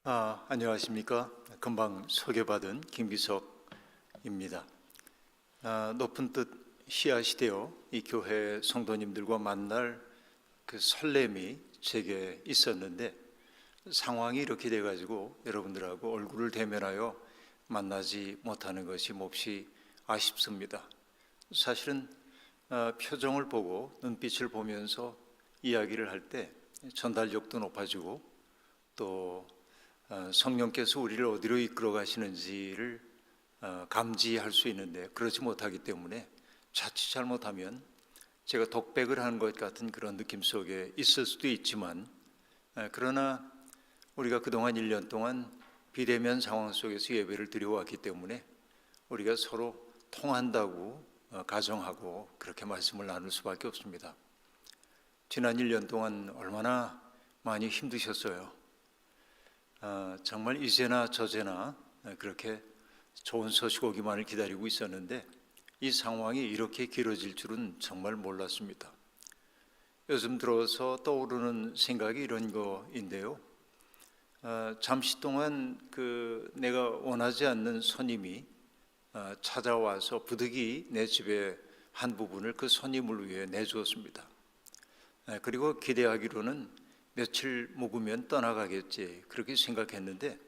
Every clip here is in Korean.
안녕하십니까. 금방 소개받은 김기석입니다. 높은 뜻 씨앗이 되어 이 교회 성도님들과 만날 그 설렘이 제게 있었는데 상황이 이렇게 돼가지고 여러분들하고 얼굴을 대면하여 만나지 못하는 것이 몹시 아쉽습니다. 사실은 표정을 보고 눈빛을 보면서 이야기를 할 때 전달력도 높아지고 또 성령께서 우리를 어디로 이끌어 가시는지를 감지할 수 있는데 그렇지 못하기 때문에 자칫 잘못하면 제가 독백을 하는 것 같은 그런 느낌 속에 있을 수도 있지만 그러나 우리가 그동안 1년 동안 비대면 상황 속에서 예배를 드려왔기 때문에 우리가 서로 통한다고 가정하고 그렇게 말씀을 나눌 수밖에 없습니다. 지난 1년 동안 얼마나 많이 힘드셨어요. 정말 이제나 저제나 그렇게 좋은 소식 오기만을 기다리고 있었는데 이 상황이 이렇게 길어질 줄은 정말 몰랐습니다. 요즘 들어서 떠오르는 생각이 이런 거인데요. 잠시 동안 내가 원하지 않는 손님이 찾아와서 부득이 내 집의 한 부분을 그 손님을 위해 내주었습니다. 그리고 기대하기로는 며칠 묵으면 떠나가겠지 그렇게 생각했는데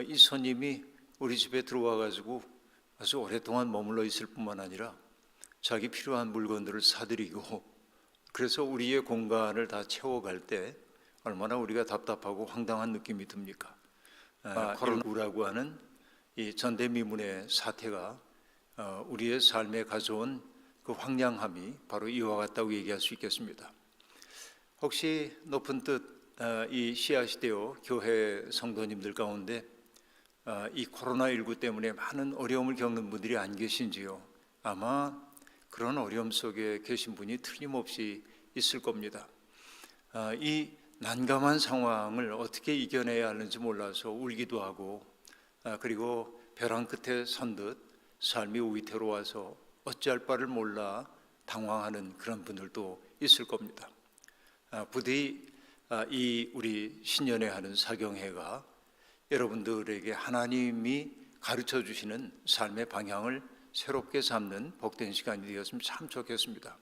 이 손님이 우리 집에 들어와 가지고 아주 오랫동안 머물러 있을 뿐만 아니라 자기 필요한 물건들을 사들이고 그래서 우리의 공간을 다 채워갈 때 얼마나 우리가 답답하고 황당한 느낌이 듭니까? 코로나19라고 하는 이 전대미문의 사태가 우리의 삶에 가져온 그 황량함이 바로 이와 같다고 얘기할 수 있겠습니다. 혹시 높은 뜻 이 씨앗이 되어 교회 성도님들 가운데 이 코로나19 때문에 많은 어려움을 겪는 분들이 안 계신지요? 아마 그런 어려움 속에 계신 분이 틀림없이 있을 겁니다. 이 난감한 상황을 어떻게 이겨내야 하는지 몰라서 울기도 하고 그리고 벼랑 끝에 선 듯 삶이 위태로워서 어찌할 바를 몰라 당황하는 그런 분들도 있을 겁니다. 부디 이 우리 신년회 하는 사경회가 여러분들에게 하나님이 가르쳐 주시는 삶의 방향을 새롭게 잡는 복된 시간이 되었으면 참 좋겠습니다.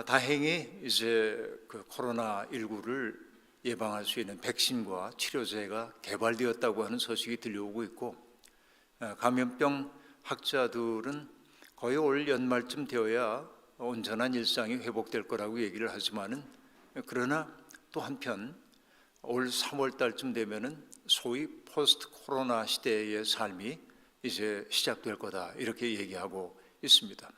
다행히 이제 그 코로나19를 예방할 수 있는 백신과 치료제가 개발되었다고 하는 소식이 들려오고 있고 감염병 학자들은 거의 올 연말쯤 되어야 온전한 일상이 회복될 거라고 얘기를 하지만은 그러나 또 한편 올 3월 달쯤 되면은 소위 포스트 코로나 시대의 삶이 이제 시작될 거다 이렇게 얘기하고 있습니다.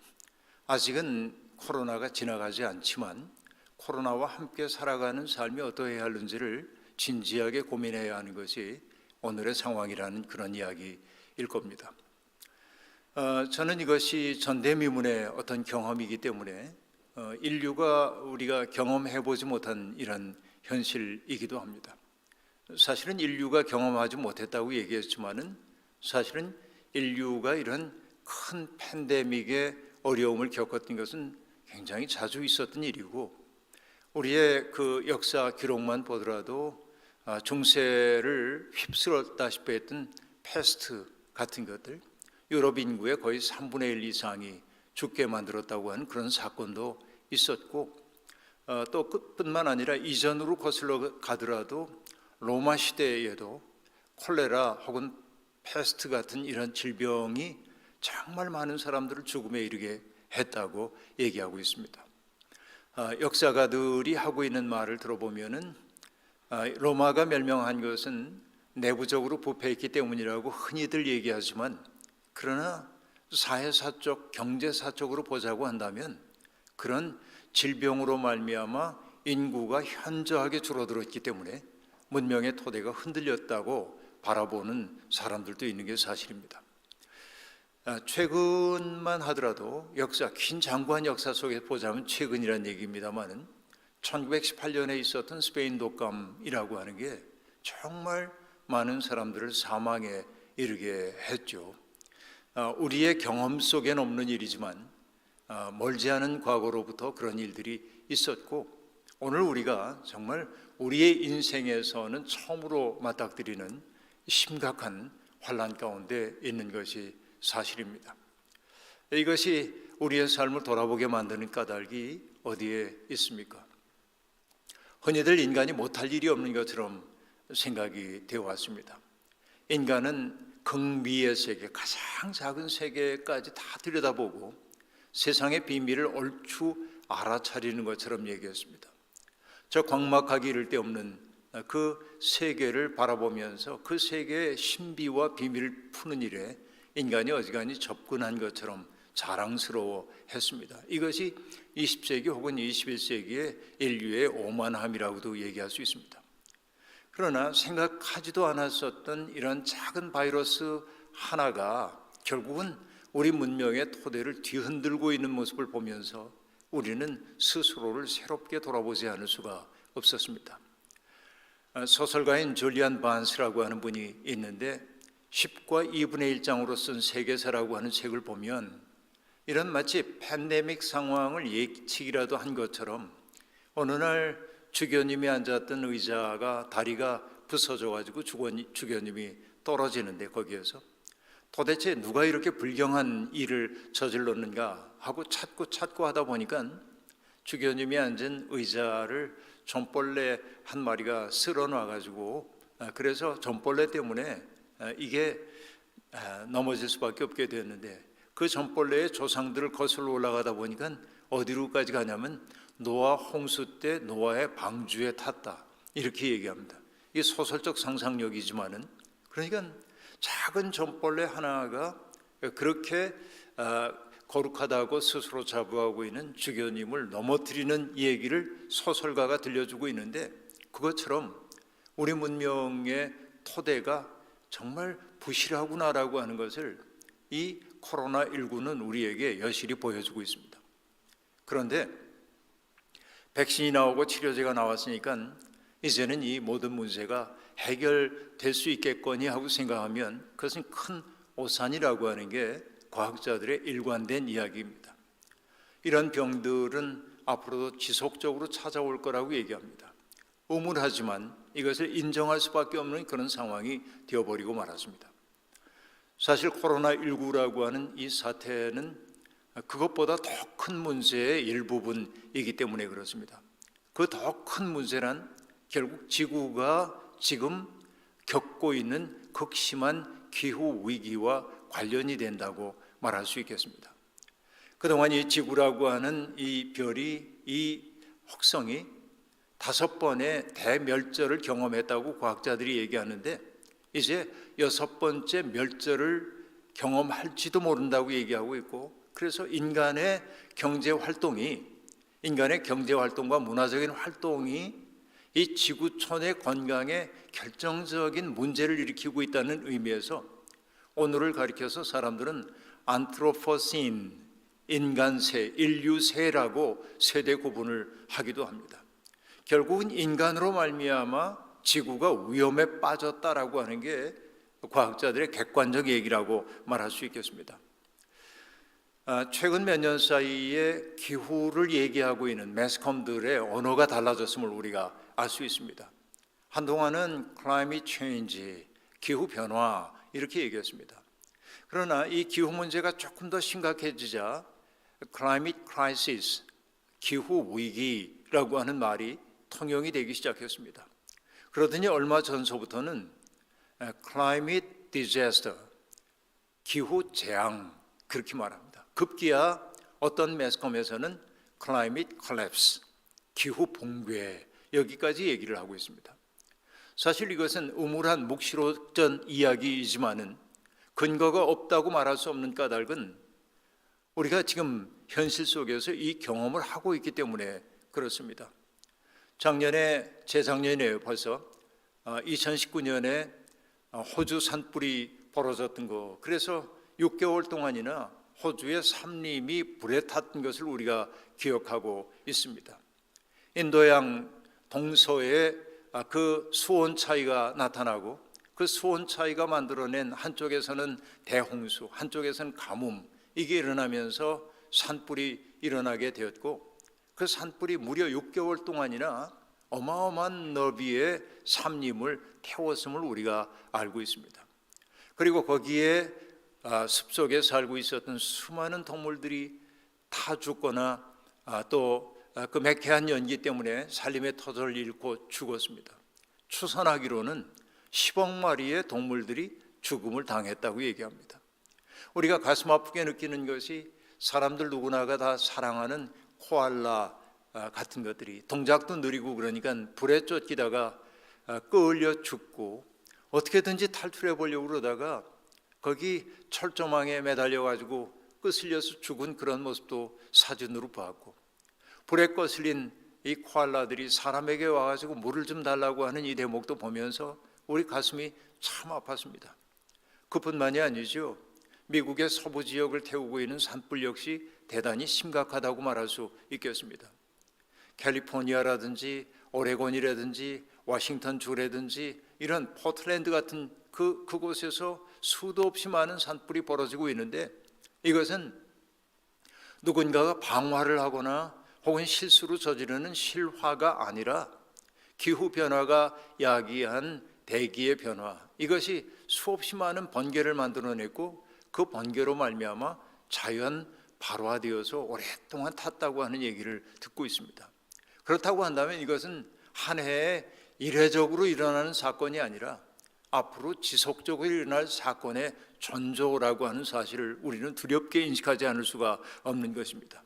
아직은 코로나가 지나가지 않지만 코로나와 함께 살아가는 삶이 어떠해야 하는지를 진지하게 고민해야 하는 것이 오늘의 상황이라는 그런 이야기일 겁니다. 저는 이것이 전대미문의 어떤 경험이기 때문에 인류가 우리가 경험해보지 못한 이런 현실이기도 합니다. 사실은 인류가 경험하지 못했다고 얘기했지만은 사실은 인류가 이런 큰 팬데믹의 어려움을 겪었던 것은 굉장히 자주 있었던 일이고 우리의 그 역사 기록만 보더라도 중세를 휩쓸었다시피 했던 패스트 같은 것들 유럽 인구의 거의 3분의 1 이상이 죽게 만들었다고 하는 그런 사건도 있었고 또 뿐만 아니라 이전으로 거슬러 가더라도 로마 시대에도 콜레라 혹은 패스트 같은 이런 질병이 정말 많은 사람들을 죽음에 이르게 했다고 얘기하고 있습니다. 역사가들이 하고 있는 말을 들어보면은 로마가 멸망한 것은 내부적으로 부패했기 때문이라고 흔히들 얘기하지만 그러나 사회사적, 경제사적으로 보자고 한다면 그런 질병으로 말미암아 인구가 현저하게 줄어들었기 때문에 문명의 토대가 흔들렸다고 바라보는 사람들도 있는 게 사실입니다. 최근만 하더라도 역사, 긴 장구한 역사 속에 보자면 최근이란 얘기입니다만은 1918년에 있었던 스페인 독감이라고 하는 게 정말 많은 사람들을 사망에 이르게 했죠. 우리의 경험 속엔 없는 일이지만 멀지 않은 과거로부터 그런 일들이 있었고 오늘 우리가 정말 우리의 인생에서는 처음으로 맞닥뜨리는 심각한 환난 가운데 있는 것이 사실입니다. 이것이 우리의 삶을 돌아보게 만드는 까닭이 어디에 있습니까? 흔히들 인간이 못할 일이 없는 것처럼 생각이 되어 왔습니다. 인간은 극미의 세계, 가장 작은 세계까지 다 들여다보고 세상의 비밀을 얼추 알아차리는 것처럼 얘기했습니다. 저 광막하기 이를 데 없는 그 세계를 바라보면서 그 세계의 신비와 비밀을 푸는 일에 인간이 어지간히 접근한 것처럼 자랑스러워 했습니다. 이것이 20세기 혹은 21세기의 인류의 오만함이라고도 얘기할 수 있습니다. 그러나 생각하지도 않았었던 이런 작은 바이러스 하나가 결국은 우리 문명의 토대를 뒤흔들고 있는 모습을 보면서 우리는 스스로를 새롭게 돌아보지 않을 수가 없었습니다. 소설가인 줄리안 반스라고 하는 분이 있는데 10과 2분의 1장으로 쓴 세계사라고 하는 책을 보면 이런 마치 팬데믹 상황을 예측이라도 한 것처럼 어느 날 주교님이 앉았던 의자가 다리가 부서져가지고 주교님이 떨어지는데 거기에서 도대체 누가 이렇게 불경한 일을 저질렀는가 하고 찾고 하다 보니까 주교님이 앉은 의자를 존벌레 한 마리가 쓸어놔가지고 그래서 존벌레 때문에 이게 넘어질 수밖에 없게 됐는데 그 존벌레의 조상들을 거슬러 올라가다 보니까 어디로까지 가냐면 노아 홍수 때 노아의 방주에 탔다 이렇게 얘기합니다. 이게 소설적 상상력이지만은 그러니까 작은 존벌레 하나가 그렇게 거룩하다고 스스로 자부하고 있는 주교님을 넘어뜨리는 얘기를 소설가가 들려주고 있는데 그것처럼 우리 문명의 토대가 정말 부실하구나라고 하는 것을 이 코로나19는 우리에게 여실히 보여주고 있습니다. 그런데 백신이 나오고 치료제가 나왔으니까 이제는 이 모든 문제가 해결될 수 있겠거니 하고 생각하면 그것은 큰 오산이라고 하는 게 과학자들의 일관된 이야기입니다. 이런 병들은 앞으로도 지속적으로 찾아올 거라고 얘기합니다. 우물하지만 이것을 인정할 수밖에 없는 그런 상황이 되어버리고 말았습니다. 사실 코로나19라고 하는 이 사태는 그것보다 더 큰 문제의 일부분이기 때문에 그렇습니다. 그 더 큰 문제란 결국 지구가 지금 겪고 있는 극심한 기후 위기와 관련이 된다고 말할 수 있겠습니다. 그동안 이 지구라고 하는 이 별이 이 혹성이 5번의 대멸절을 경험했다고 과학자들이 얘기하는데 이제 6번째 멸절을 경험할지도 모른다고 얘기하고 있고 그래서 인간의 경제 활동과 문화적인 활동이 이 지구촌의 건강에 결정적인 문제를 일으키고 있다는 의미에서 오늘을 가리켜서 사람들은 안트로포신, 인간세, 인류세라고 세대 구분을 하기도 합니다. 결국은 인간으로 말미암아 지구가 위험에 빠졌다라고 하는 게 과학자들의 객관적 얘기라고 말할 수 있겠습니다. 최근 몇 년 사이에 기후를 얘기하고 있는 매스컴들의 언어가 달라졌음을 우리가 알 수 있습니다. 한동안은 climate change, 기후 변화 이렇게 얘기했습니다. 그러나 이 기후 문제가 조금 더 심각해지자 climate crisis, 기후 위기라고 하는 말이 통용이 되기 시작했습니다. 그러더니 얼마 전서부터는 climate disaster, 기후 재앙 그렇게 말합니다. 급기야 어떤 매스컴에서는 climate collapse, 기후 붕괴 여기까지 얘기를 하고 있습니다. 사실 이것은 우물한 묵시로전 이야기이지만은 근거가 없다고 말할 수 없는 까닭은 우리가 지금 현실 속에서 이 경험을 하고 있기 때문에 그렇습니다. 재작년이네요 벌써 2019년에 호주 산불이 벌어졌던 거 그래서 6개월 동안이나 호주의 산림이 불에 탔던 것을 우리가 기억하고 있습니다. 인도양 동서에 그 수온 차이가 나타나고 그 수온 차이가 만들어낸 한쪽에서는 대홍수, 한쪽에서는 가뭄 이게 일어나면서 산불이 일어나게 되었고 그 산불이 무려 6개월 동안이나 어마어마한 너비의 산림을 태웠음을 우리가 알고 있습니다. 그리고 거기에 숲속에 살고 있었던 수많은 동물들이 다 죽거나 또 그 매캐한 연기 때문에 살림의 터전을 잃고 죽었습니다. 추산하기로는 10억 마리의 동물들이 죽음을 당했다고 얘기합니다. 우리가 가슴 아프게 느끼는 것이 사람들 누구나가 다 사랑하는 코알라 같은 것들이 동작도 느리고 그러니까 불에 쫓기다가 끌려 죽고 어떻게든지 탈출해 보려고 그러다가 거기 철조망에 매달려 가지고 끄슬려서 죽은 그런 모습도 사진으로 봤고, 불에 거슬린 이 코알라들이 사람에게 와가지고 물을 좀 달라고 하는 이 대목도 보면서 우리 가슴이 참 아팠습니다. 그뿐만이 아니죠. 미국의 서부 지역을 태우고 있는 산불 역시 대단히 심각하다고 말할 수 있겠습니다. 캘리포니아라든지 오레곤이라든지 워싱턴 주라든지 이런 포틀랜드 같은 그곳에서 수도 없이 많은 산불이 벌어지고 있는데, 이것은 누군가가 방화를 하거나 혹은 실수로 저지르는 실화가 아니라 기후변화가 야기한 대기의 변화, 이것이 수없이 많은 번개를 만들어냈고 그 번개로 말미암아 자연 발화되어서 오랫동안 탔다고 하는 얘기를 듣고 있습니다. 그렇다고 한다면 이것은 한 해에 이례적으로 일어나는 사건이 아니라 앞으로 지속적으로 일어날 사건의 전조라고 하는 사실을 우리는 두렵게 인식하지 않을 수가 없는 것입니다.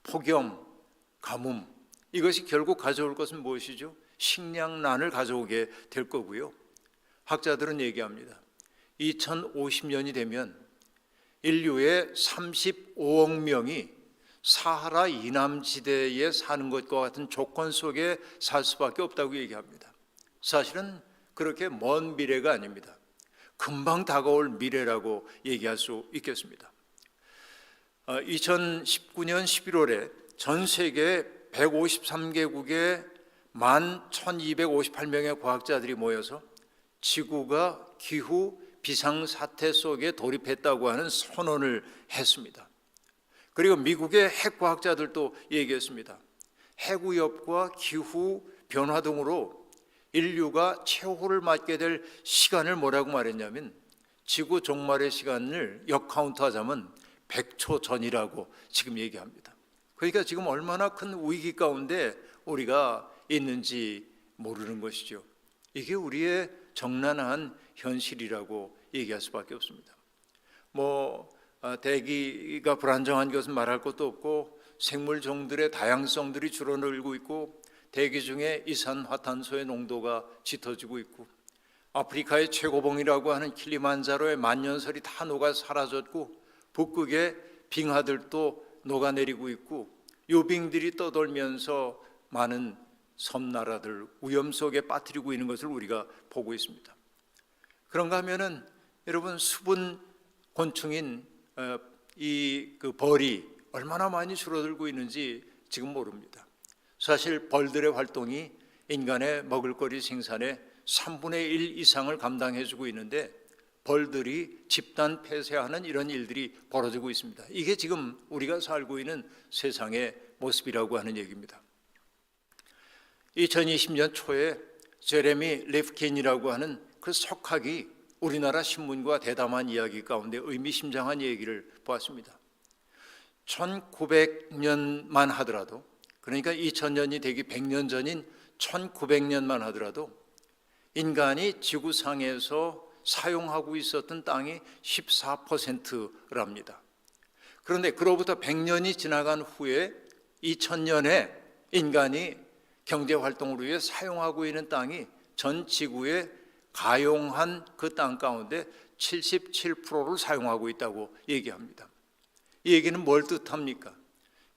폭염, 가뭄, 이것이 결국 가져올 것은 무엇이죠? 식량난을 가져오게 될 거고요. 학자들은 얘기합니다. 2050년이 되면 인류의 35억 명이 사하라 이남지대에 사는 것과 같은 조건 속에 살 수밖에 없다고 얘기합니다. 사실은 그렇게 먼 미래가 아닙니다. 금방 다가올 미래라고 얘기할 수 있겠습니다. 2019년 11월에 전 세계 153개국의 11,258명의 과학자들이 모여서 지구가 기후 비상사태 속에 돌입했다고 하는 선언을 했습니다. 그리고 미국의 핵과학자들도 얘기했습니다. 핵위협과 기후 변화 등으로 인류가 최후를 맞게 될 시간을 뭐라고 말했냐면 지구 종말의 시간을 역카운트하자면 100초 전이라고 지금 얘기합니다. 그러니까 지금 얼마나 큰 위기 가운데 우리가 있는지 모르는 것이죠. 이게 우리의 정난한 현실이라고 얘기할 수밖에 없습니다. 대기가 불안정한 것은 말할 것도 없고 생물종들의 다양성들이 줄어들고 있고 대기 중에 이산화탄소의 농도가 짙어지고 있고 아프리카의 최고봉이라고 하는 킬리만자로의 만년설이 다 녹아 사라졌고 북극의 빙하들도 녹아내리고 있고 요빙들이 떠돌면서 많은 섬나라들 위험 속에 빠뜨리고 있는 것을 우리가 보고 있습니다. 그런가 하면은 여러분 수분 곤충인 그 벌이 얼마나 많이 줄어들고 있는지 지금 모릅니다. 사실 벌들의 활동이 인간의 먹을거리 생산의 3분의 1 이상을 감당해주고 있는데 벌들이 집단 폐쇄하는 이런 일들이 벌어지고 있습니다. 이게 지금 우리가 살고 있는 세상의 모습이라고 하는 얘기입니다. 2020년 초에 제레미 리프킨이라고 하는 그 석학이 우리나라 신문과 대담한 이야기 가운데 의미심장한 얘기를 보았습니다. 1900년만 하더라도, 그러니까 2000년이 되기 100년 전인 1900년만 하더라도 인간이 지구상에서 사용하고 있었던 땅이 14%랍니다. 그런데 그로부터 100년이 지나간 후에 2000년에 인간이 경제활동을 위해 사용하고 있는 땅이 전 지구에 가용한 그 땅 가운데 77%를 사용하고 있다고 얘기합니다. 이 얘기는 뭘 뜻합니까?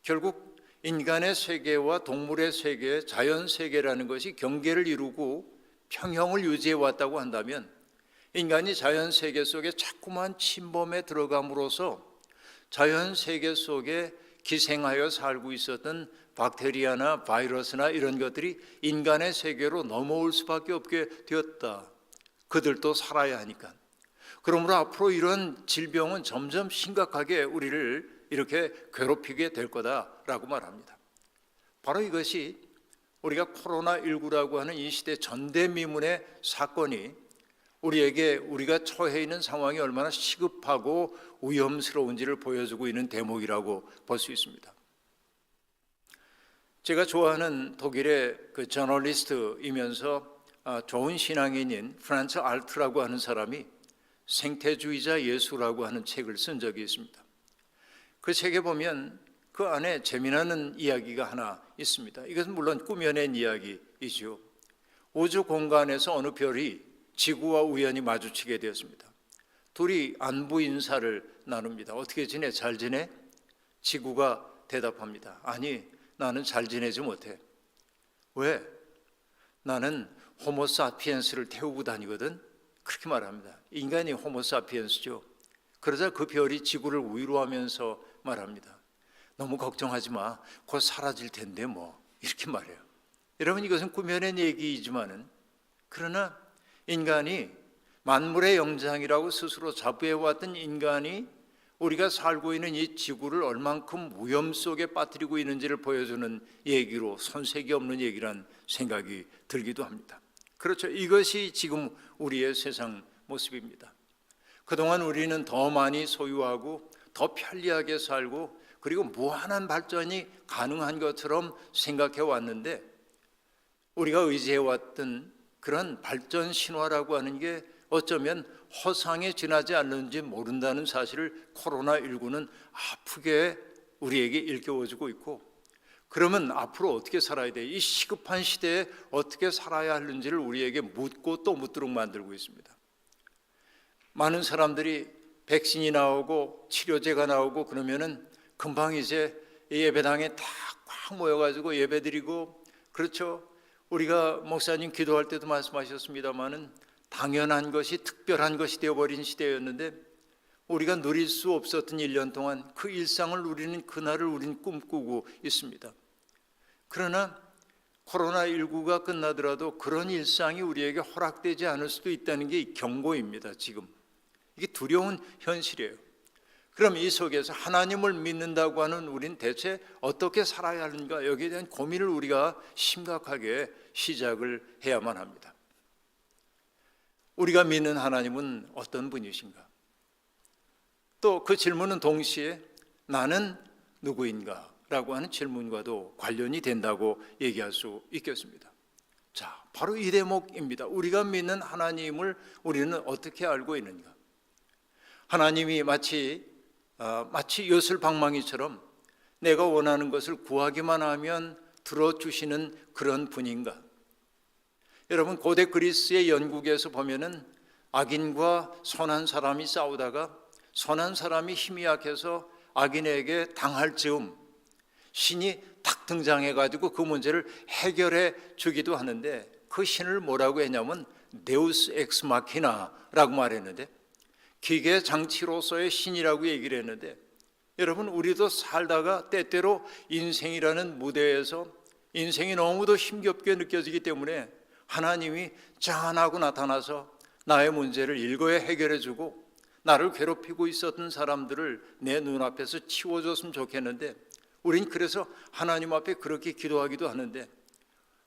결국 인간의 세계와 동물의 세계, 자연 세계라는 것이 경계를 이루고 평형을 유지해 왔다고 한다면 인간이 자연 세계 속에 자꾸만 침범해 들어감으로써 자연 세계 속에 기생하여 살고 있었던 박테리아나 바이러스나 이런 것들이 인간의 세계로 넘어올 수밖에 없게 되었다. 그들도 살아야 하니까. 그러므로 앞으로 이런 질병은 점점 심각하게 우리를 이렇게 괴롭히게 될 거다라고 말합니다. 바로 이것이 우리가 코로나19라고 하는 이 시대 전대미문의 사건이 우리에게 우리가 처해 있는 상황이 얼마나 시급하고 위험스러운지를 보여주고 있는 대목이라고 볼 수 있습니다. 제가 좋아하는 독일의 그 저널리스트이면서 좋은 신앙인인 프란츠 알트라고 하는 사람이 생태주의자 예수라고 하는 책을 쓴 적이 있습니다. 그 책에 보면 그 안에 재미나는 이야기가 하나 있습니다. 이것은 물론 꾸며낸 이야기이죠. 우주 공간에서 어느 별이 지구와 우연히 마주치게 되었습니다. 둘이 안부 인사를 나눕니다. 어떻게 지내? 잘 지내? 지구가 대답합니다. 아니, 나는 잘 지내지 못해. 왜? 나는 호모사피엔스를 태우고 다니거든. 그렇게 말합니다. 인간이 호모사피엔스죠. 그러자 그 별이 지구를 위로하면서 말합니다. 너무 걱정하지 마. 곧 사라질 텐데 뭐. 이렇게 말해요. 여러분, 이것은 꾸며낸 얘기이지만은 그러나 인간이 만물의 영장이라고 스스로 자부해왔던 인간이 우리가 살고 있는 이 지구를 얼만큼 위험 속에 빠뜨리고 있는지를 보여주는 얘기로 손색이 없는 얘기란 생각이 들기도 합니다. 그렇죠. 이것이 지금 우리의 세상 모습입니다. 그동안 우리는 더 많이 소유하고 더 편리하게 살고 그리고 무한한 발전이 가능한 것처럼 생각해 왔는데 우리가 의지해왔던 그런 발전 신화라고 하는 게 어쩌면 허상에 지나지 않는지 모른다는 사실을 코로나19는 아프게 우리에게 일깨워주고 있고, 그러면 앞으로 어떻게 살아야 돼? 이 시급한 시대에 어떻게 살아야 하는지를 우리에게 묻고 또 묻도록 만들고 있습니다. 많은 사람들이 백신이 나오고 치료제가 나오고 그러면은 금방 이제 예배당에 다 꽉 모여가지고 예배드리고, 그렇죠. 우리가 목사님 기도할 때도 말씀하셨습니다마는 당연한 것이 특별한 것이 되어버린 시대였는데 우리가 누릴 수 없었던 1년 동안 그 일상을 누리는 그날을 우리는 꿈꾸고 있습니다. 그러나 코로나19가 끝나더라도 그런 일상이 우리에게 허락되지 않을 수도 있다는 게 경고입니다. 지금 이게 두려운 현실이에요. 그럼 이 속에서 하나님을 믿는다고 하는 우리는 대체 어떻게 살아야 하는가, 여기에 대한 고민을 우리가 심각하게 시작을 해야만 합니다. 우리가 믿는 하나님은 어떤 분이신가? 또 그 질문은 동시에 나는 누구인가? 라고 하는 질문과도 관련이 된다고 얘기할 수 있겠습니다. 자, 바로 이 대목입니다. 우리가 믿는 하나님을 우리는 어떻게 알고 있는가? 하나님이 마치 요술방망이처럼 내가 원하는 것을 구하기만 하면 들어주시는 그런 분인가? 여러분, 고대 그리스의 연극에서 보면은 악인과 선한 사람이 싸우다가 선한 사람이 힘이 약해서 악인에게 당할 즈음 신이 탁 등장해가지고 그 문제를 해결해 주기도 하는데, 그 신을 뭐라고 했냐면 데우스 엑스 마키나라고 말했는데, 기계 장치로서의 신이라고 얘기를 했는데, 여러분, 우리도 살다가 때때로 인생이라는 무대에서 인생이 너무도 힘겹게 느껴지기 때문에 하나님이 짠하고 나타나서 나의 문제를 일거에 해결해 주고 나를 괴롭히고 있었던 사람들을 내 눈앞에서 치워줬으면 좋겠는데, 우린 그래서 하나님 앞에 그렇게 기도하기도 하는데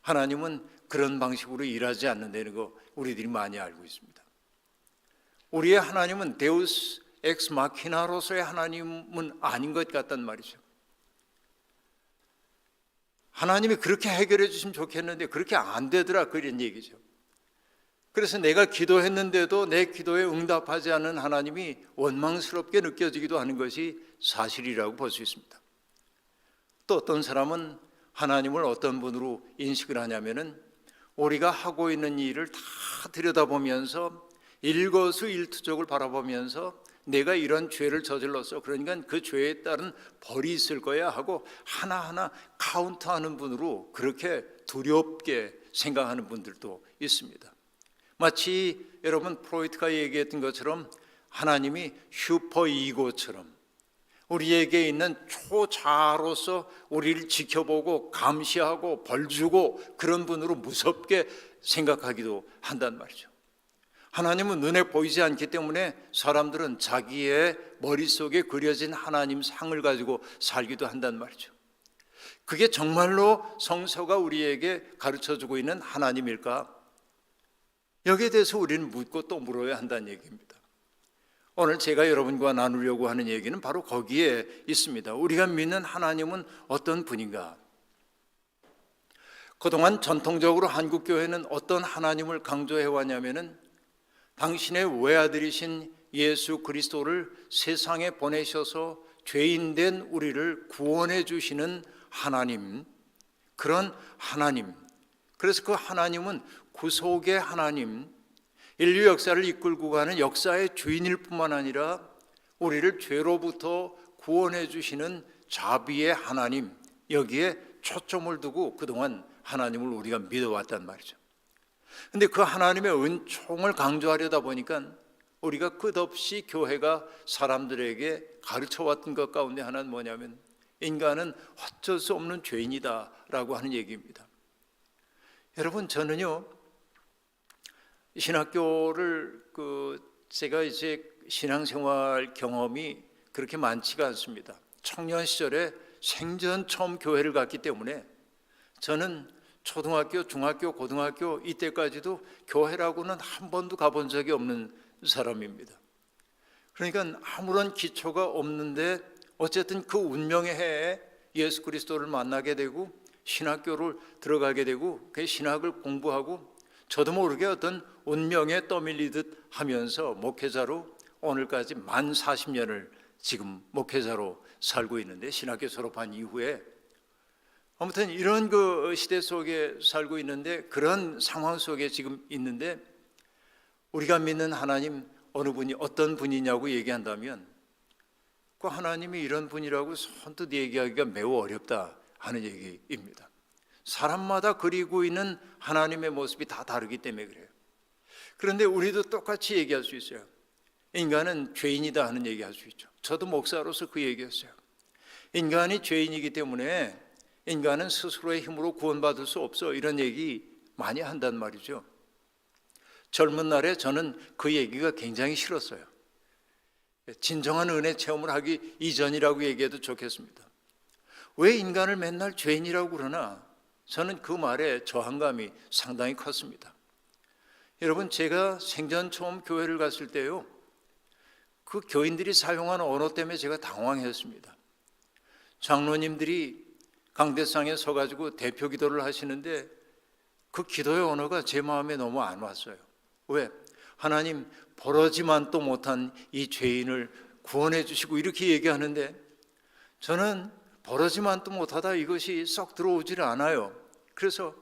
하나님은 그런 방식으로 일하지 않는다는 거 우리들이 많이 알고 있습니다. 우리의 하나님은 데우스 엑스 마키나로서의 하나님은 아닌 것 같단 말이죠. 하나님이 그렇게 해결해 주시면 좋겠는데 그렇게 안 되더라, 그런 얘기죠. 그래서 내가 기도했는데도 내 기도에 응답하지 않은 하나님이 원망스럽게 느껴지기도 하는 것이 사실이라고 볼 수 있습니다. 또 어떤 사람은 하나님을 어떤 분으로 인식을 하냐면은 우리가 하고 있는 일을 다 들여다보면서 일거수일투족을 바라보면서 내가 이런 죄를 저질렀어, 그러니까 그 죄에 따른 벌이 있을 거야 하고 하나하나 카운트하는 분으로 그렇게 두렵게 생각하는 분들도 있습니다. 마치 여러분 프로이트가 얘기했던 것처럼 하나님이 슈퍼이고처럼 우리에게 있는 초자아로서 우리를 지켜보고 감시하고 벌주고 그런 분으로 무섭게 생각하기도 한단 말이죠. 하나님은 눈에 보이지 않기 때문에 사람들은 자기의 머릿속에 그려진 하나님 상을 가지고 살기도 한단 말이죠. 그게 정말로 성서가 우리에게 가르쳐주고 있는 하나님일까? 여기에 대해서 우리는 묻고 또 물어야 한다는 얘기입니다. 오늘 제가 여러분과 나누려고 하는 얘기는 바로 거기에 있습니다. 우리가 믿는 하나님은 어떤 분인가? 그동안 전통적으로 한국교회는 어떤 하나님을 강조해 왔냐면은 당신의 외아들이신 예수 그리스도를 세상에 보내셔서 죄인된 우리를 구원해 주시는 하나님, 그런 하나님. 그래서 그 하나님은 구속의 하나님, 인류 역사를 이끌고 가는 역사의 주인일 뿐만 아니라 우리를 죄로부터 구원해 주시는 자비의 하나님, 여기에 초점을 두고 그동안 하나님을 우리가 믿어왔단 말이죠. 그런데 그 하나님의 은총을 강조하려다 보니까 우리가 끝없이 교회가 사람들에게 가르쳐왔던 것 가운데 하나는 뭐냐면 인간은 어쩔 수 없는 죄인이다 라고 하는 얘기입니다. 여러분, 저는요 신학교를 제가 이제 신앙생활 경험이 그렇게 많지가 않습니다. 청년 시절에 생전 처음 교회를 갔기 때문에 저는 초등학교, 중학교, 고등학교 이때까지도 교회라고는 한 번도 가본 적이 없는 사람입니다. 그러니까 아무런 기초가 없는데 어쨌든 그 운명의 해에 예수 그리스도를 만나게 되고 신학교를 들어가게 되고 그 신학을 공부하고 저도 모르게 어떤 운명에 떠밀리듯 하면서 목회자로 오늘까지 만 40년을 지금 목회자로 살고 있는데, 신학교 졸업한 이후에 아무튼 이런 그 시대 속에 살고 있는데, 그런 상황 속에 지금 있는데, 우리가 믿는 하나님 어느 분이 어떤 분이냐고 얘기한다면 그 하나님이 이런 분이라고 선뜻 얘기하기가 매우 어렵다 하는 얘기입니다. 사람마다 그리고 있는 하나님의 모습이 다 다르기 때문에 그래요. 그런데 우리도 똑같이 얘기할 수 있어요. 인간은 죄인이다 하는 얘기할 수 있죠. 저도 목사로서 그 얘기했어요. 인간이 죄인이기 때문에 인간은 스스로의 힘으로 구원받을 수 없어, 이런 얘기 많이 한단 말이죠. 젊은 날에 저는 그 얘기가 굉장히 싫었어요. 진정한 은혜 체험을 하기 이전이라고 얘기해도 좋겠습니다. 왜 인간을 맨날 죄인이라고 그러나? 저는 그 말에 저항감이 상당히 컸습니다. 여러분, 제가 생전 처음 교회를 갔을 때요, 그 교인들이 사용하는 언어 때문에 제가 당황했습니다. 장로님들이 강대상에 서가지고 대표 기도를 하시는데 그 기도의 언어가 제 마음에 너무 안 왔어요. 왜? 하나님, 버러지만도 못한 이 죄인을 구원해 주시고 이렇게 얘기하는데 저는 버러지만도 못하다 이것이 썩 들어오질 않아요. 그래서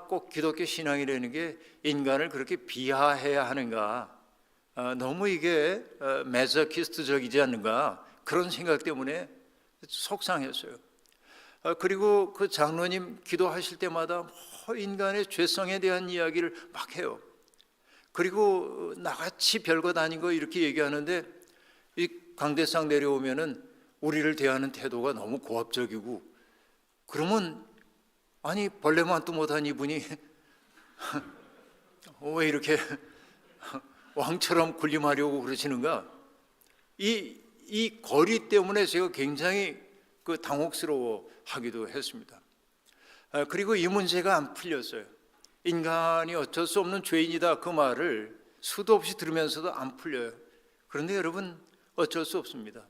꼭 기독교 신앙이라는 게 인간을 그렇게 비하해야 하는가, 너무 이게 메소키스트적이지 않는가, 그런 생각 때문에 속상했어요. 그리고 그 장로님 기도하실 때마다 인간의 죄성에 대한 이야기를 막 해요. 그리고 나같이 별것 아닌 거 이렇게 얘기하는데 이 강대상 내려오면은 우리를 대하는 태도가 너무 고압적이고, 그러면 아니 벌레만도 못한 이분이 왜 이렇게 왕처럼 군림하려고 그러시는가? 이 거리 때문에 제가 굉장히 당혹스러워하기도 했습니다. 그리고 이 문제가 안 풀렸어요. 인간이 어쩔 수 없는 죄인이다, 그 말을 수도 없이 들으면서도 안 풀려요. 그런데 여러분, 어쩔 수 없습니다.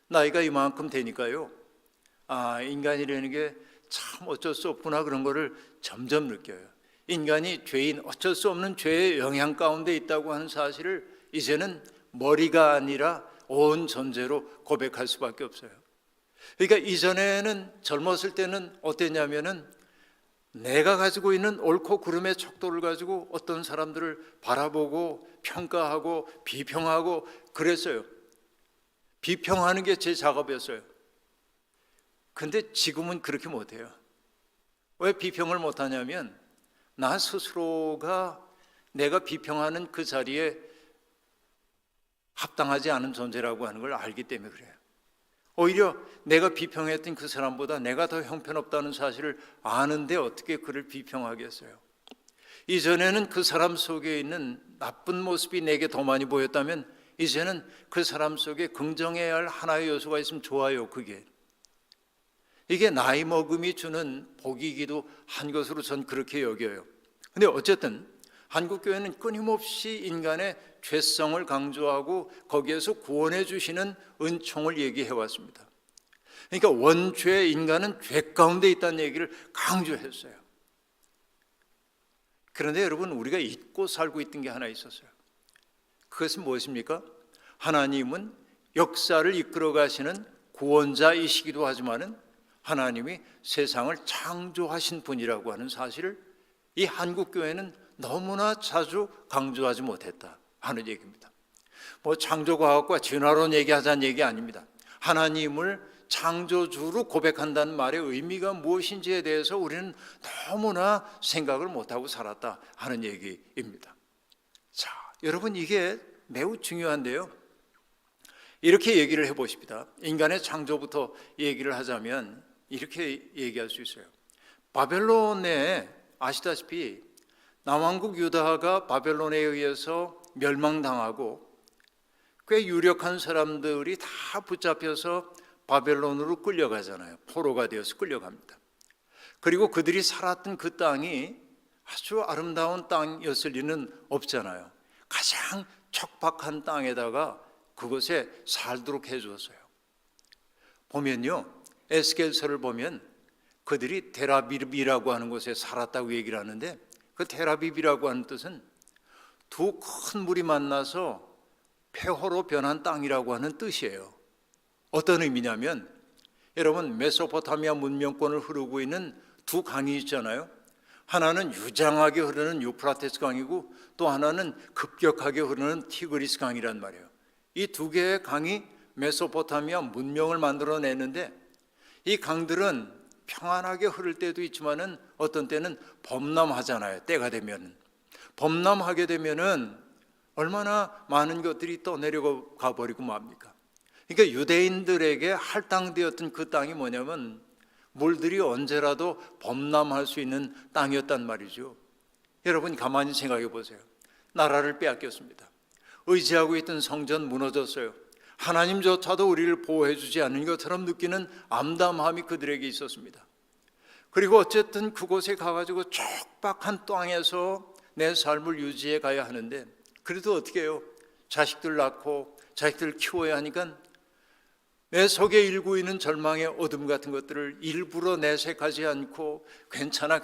나이가 이만큼 되니까요, 인간이라는 게 참 어쩔 수 없구나, 그런 거를 점점 느껴요. 인간이 죄인, 어쩔 수 없는 죄의 영향 가운데 있다고 하는 사실을 이제는 머리가 아니라 온 전제로 고백할 수밖에 없어요. 그러니까 이전에는, 젊었을 때는 어땠냐면은 내가 가지고 있는 옳고 그름의 척도를 가지고 어떤 사람들을 바라보고 평가하고 비평하고 그랬어요. 비평하는 게 제 작업이었어요. 근데 지금은 그렇게 못해요. 왜 비평을 못하냐면 나 스스로가 내가 비평하는 그 자리에 합당하지 않은 존재라고 하는 걸 알기 때문에 그래요. 오히려 내가 비평했던 그 사람보다 내가 더 형편없다는 사실을 아는데 어떻게 그를 비평하겠어요? 이전에는 그 사람 속에 있는 나쁜 모습이 내게 더 많이 보였다면 이제는 그 사람 속에 긍정해야 할 하나의 요소가 있으면 좋아요. 그게 이게 나이 먹음이 주는 복이기도 한 것으로 전 그렇게 여겨요. 근데 어쨌든 한국교회는 끊임없이 인간의 죄성을 강조하고 거기에서 구원해 주시는 은총을 얘기해 왔습니다. 그러니까 원죄 인간은 죄 가운데 있다는 얘기를 강조했어요. 그런데 여러분, 우리가 잊고 살고 있던 게 하나 있었어요. 그것은 무엇입니까? 하나님은 역사를 이끌어 가시는 구원자이시기도 하지만은 하나님이 세상을 창조하신 분이라고 하는 사실을 이 한국교회는 너무나 자주 강조하지 못했다 하는 얘기입니다. 뭐 창조과학과 진화론 얘기하자는 얘기 아닙니다. 하나님을 창조주로 고백한다는 말의 의미가 무엇인지에 대해서 우리는 너무나 생각을 못하고 살았다 하는 얘기입니다. 자, 여러분, 이게 매우 중요한데요. 이렇게 얘기를 해보십니다. 인간의 창조부터 얘기를 하자면 이렇게 얘기할 수 있어요. 바벨론에 아시다시피 남왕국 유다가 바벨론에 의해서 멸망당하고 꽤 유력한 사람들이 다 붙잡혀서 바벨론으로 끌려가잖아요. 포로가 되어서 끌려갑니다. 그리고 그들이 살았던 그 땅이 아주 아름다운 땅이었을 리는 없잖아요. 가장 척박한 땅에다가 그곳에 살도록 해주었어요. 보면요, 에스겔서를 보면 그들이 테라비비라고 하는 곳에 살았다고 얘기를 하는데, 그 테라비비라고 하는 뜻은 두 큰 물이 만나서 폐허로 변한 땅이라고 하는 뜻이에요. 어떤 의미냐면, 여러분, 메소포타미아 문명권을 흐르고 있는 두 강이 있잖아요. 하나는 유장하게 흐르는 유프라테스 강이고 또 하나는 급격하게 흐르는 티그리스 강이란 말이에요. 이 두 개의 강이 메소포타미아 문명을 만들어내는데, 이 강들은 평안하게 흐를 때도 있지만은 어떤 때는 범람하잖아요. 때가 되면은 범람하게 되면은 얼마나 많은 것들이 떠내려가 버리고 맙니까? 그러니까 유대인들에게 할당되었던 그 땅이 뭐냐면 물들이 언제라도 범람할 수 있는 땅이었단 말이죠. 여러분, 가만히 생각해 보세요. 나라를 빼앗겼습니다. 의지하고 있던 성전 무너졌어요. 하나님조차도 우리를 보호해 주지 않는 것처럼 느끼는 암담함이 그들에게 있었습니다. 그리고 어쨌든 그곳에 가가지고 척박한 땅에서 내 삶을 유지해 가야 하는데, 그래도 어떻게 해요? 자식들 낳고 자식들 키워야 하니까 내 속에 일고 있는 절망의 어둠 같은 것들을 일부러 내색하지 않고 괜찮아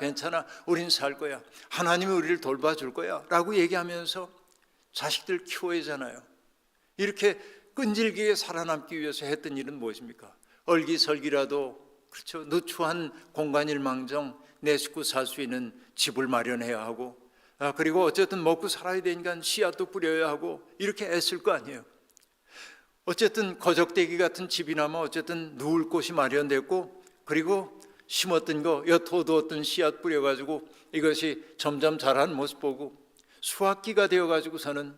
우린 살 거야, 하나님이 우리를 돌봐줄 거야 라고 얘기하면서 자식들 키워야 하잖아요. 이렇게 끈질기게 살아남기 위해서 했던 일은 무엇입니까? 얼기설기라도, 그렇죠, 누추한 공간일망정 내 식구 살 수 있는 집을 마련해야 하고, 그리고 어쨌든 먹고 살아야 되니까 씨앗도 뿌려야 하고, 이렇게 애쓸 거 아니에요. 어쨌든 거적대기 같은 집이나마 어쨌든 누울 곳이 마련됐고, 그리고 심었던 거, 엿도었던 씨앗 뿌려가지고 이것이 점점 자라는 모습 보고 수확기가 되어가지고서는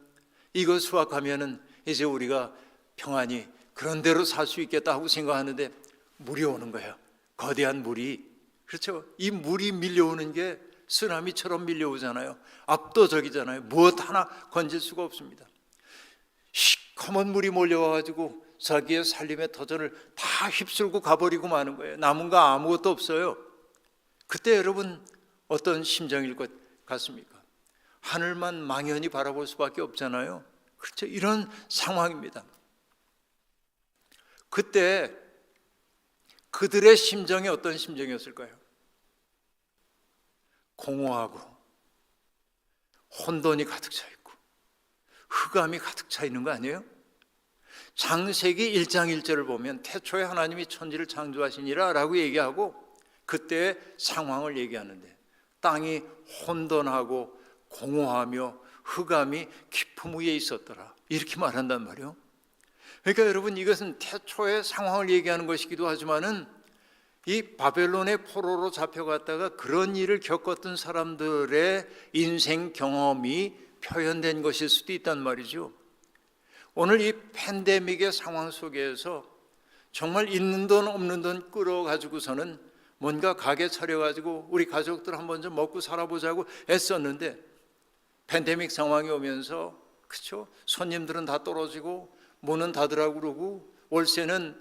이거 수확하면은 이제 우리가 평안히 그런 대로 살 수 있겠다 하고 생각하는데 물이 오는 거예요. 거대한 물이. 그렇죠. 이 물이 밀려오는 게 쓰나미처럼 밀려오잖아요. 압도적이잖아요. 무엇 하나 건질 수가 없습니다. 시커먼 물이 몰려와가지고 자기의 살림의 터전을 다 휩쓸고 가버리고 마는 거예요. 남은 거 아무것도 없어요. 그때 여러분 어떤 심정일 것 같습니까? 하늘만 망연히 바라볼 수밖에 없잖아요. 그렇죠. 이런 상황입니다. 그때 그들의 심정이 어떤 심정이었을까요? 공허하고 혼돈이 가득 차 있고 흑암이 가득 차 있는 거 아니에요? 창세기 1장 1절을 보면 태초에 하나님이 천지를 창조하시니라 라고 얘기하고 그때의 상황을 얘기하는데, 땅이 혼돈하고 공허하며 흑암이 깊음 위에 있었더라, 이렇게 말한단 말이에요. 그러니까 여러분, 이것은 태초의 상황을 얘기하는 것이기도 하지만은 이 바벨론의 포로로 잡혀갔다가 그런 일을 겪었던 사람들의 인생 경험이 표현된 것일 수도 있단 말이죠. 오늘 이 팬데믹의 상황 속에서 정말 있는 돈 없는 돈 끌어가지고서는 뭔가 가게 차려가지고 우리 가족들 한번 좀 먹고 살아보자고 애썼는데, 팬데믹 상황이 오면서, 그렇죠, 손님들은 다 떨어지고 문은 닫으라고 그러고 월세는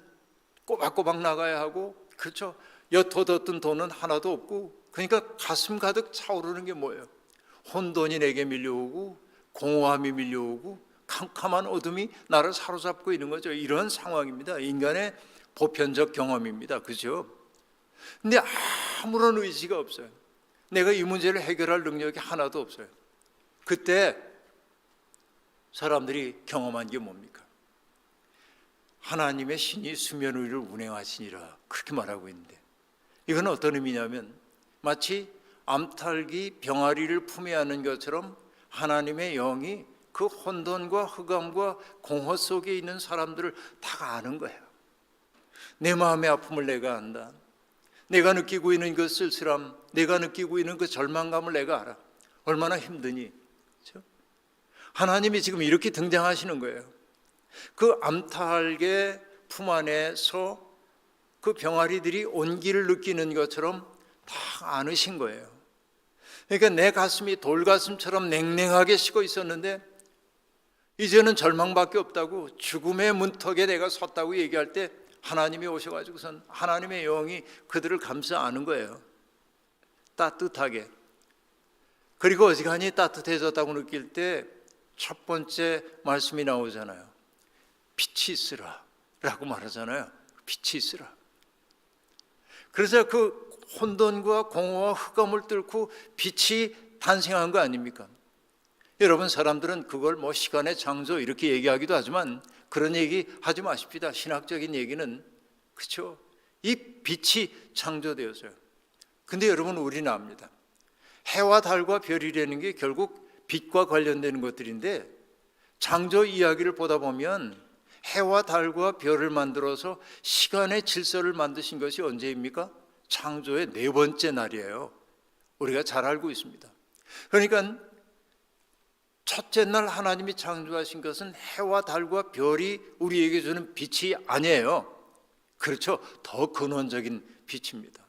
꼬박꼬박 나가야 하고, 그렇죠, 옅어뒀던 돈은 하나도 없고, 그러니까 가슴 가득 차오르는 게 뭐예요? 혼돈이 내게 밀려오고 공허함이 밀려오고 캄캄한 어둠이 나를 사로잡고 있는 거죠. 이런 상황입니다. 인간의 보편적 경험입니다. 그죠? 근데 아무런 의지가 없어요. 내가 이 문제를 해결할 능력이 하나도 없어요. 그때 사람들이 경험한 게 뭡니까? 하나님의 신이 수면 위를 운행하시니라, 그렇게 말하고 있는데, 이건 어떤 의미냐면 마치 암탉이 병아리를 품에 안는 것처럼 하나님의 영이 그 혼돈과 흑암과 공허 속에 있는 사람들을 다 아는 거예요. 내 마음의 아픔을 내가 안다. 내가 느끼고 있는 그 쓸쓸함, 내가 느끼고 있는 그 절망감을 내가 알아. 얼마나 힘드니? 그렇죠? 하나님이 지금 이렇게 등장하시는 거예요. 그 암탉의 품 안에서 그 병아리들이 온기를 느끼는 것처럼 다 안으신 거예요. 그러니까 내 가슴이 돌가슴처럼 냉랭하게 식어 있었는데 이제는 절망밖에 없다고, 죽음의 문턱에 내가 섰다고 얘기할 때 하나님이 오셔가지고선 하나님의 영이 그들을 감싸 안은 거예요. 따뜻하게. 그리고 어지간히 따뜻해졌다고 느낄 때 첫 번째 말씀이 나오잖아요. 빛이 있으라 라고 말하잖아요. 빛이 있으라. 그래서 그 혼돈과 공허와 흑암을 뚫고 빛이 탄생한 거 아닙니까? 여러분, 사람들은 그걸 뭐 시간의 창조 이렇게 얘기하기도 하지만 그런 얘기 하지 마십시다. 신학적인 얘기는, 그렇죠? 이 빛이 창조되었어요. 근데 여러분, 우리는 압니다. 해와 달과 별이라는 게 결국 빛과 관련되는 것들인데, 창조 이야기를 보다 보면 해와 달과 별을 만들어서 시간의 질서를 만드신 것이 언제입니까? 창조의 네 번째 날이에요. 우리가 잘 알고 있습니다. 그러니까 첫째 날 하나님이 창조하신 것은 해와 달과 별이 우리에게 주는 빛이 아니에요. 그렇죠? 더 근원적인 빛입니다.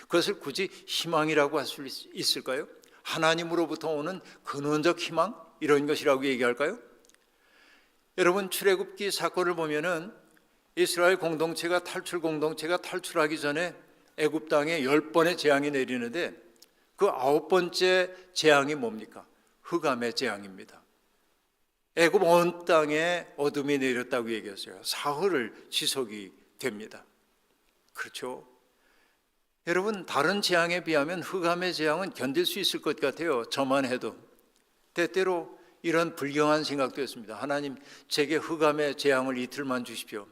그것을 굳이 희망이라고 할 수 있을까요? 하나님으로부터 오는 근원적 희망? 이런 것이라고 얘기할까요? 여러분, 출애굽기 사건을 보면은 이스라엘 공동체가 탈출하기 전에 애굽 땅에 10번의 재앙이 내리는데 그 9번째 재앙이 뭡니까? 흑암의 재앙입니다. 애굽 온 땅에 어둠이 내렸다고 얘기했어요. 사흘을 지속이 됩니다. 그렇죠? 여러분, 다른 재앙에 비하면 흑암의 재앙은 견딜 수 있을 것 같아요. 저만 해도. 때때로 이런 불경한 생각도 했습니다. 하나님, 제게 흑암의 재앙을 이틀만 주십시오.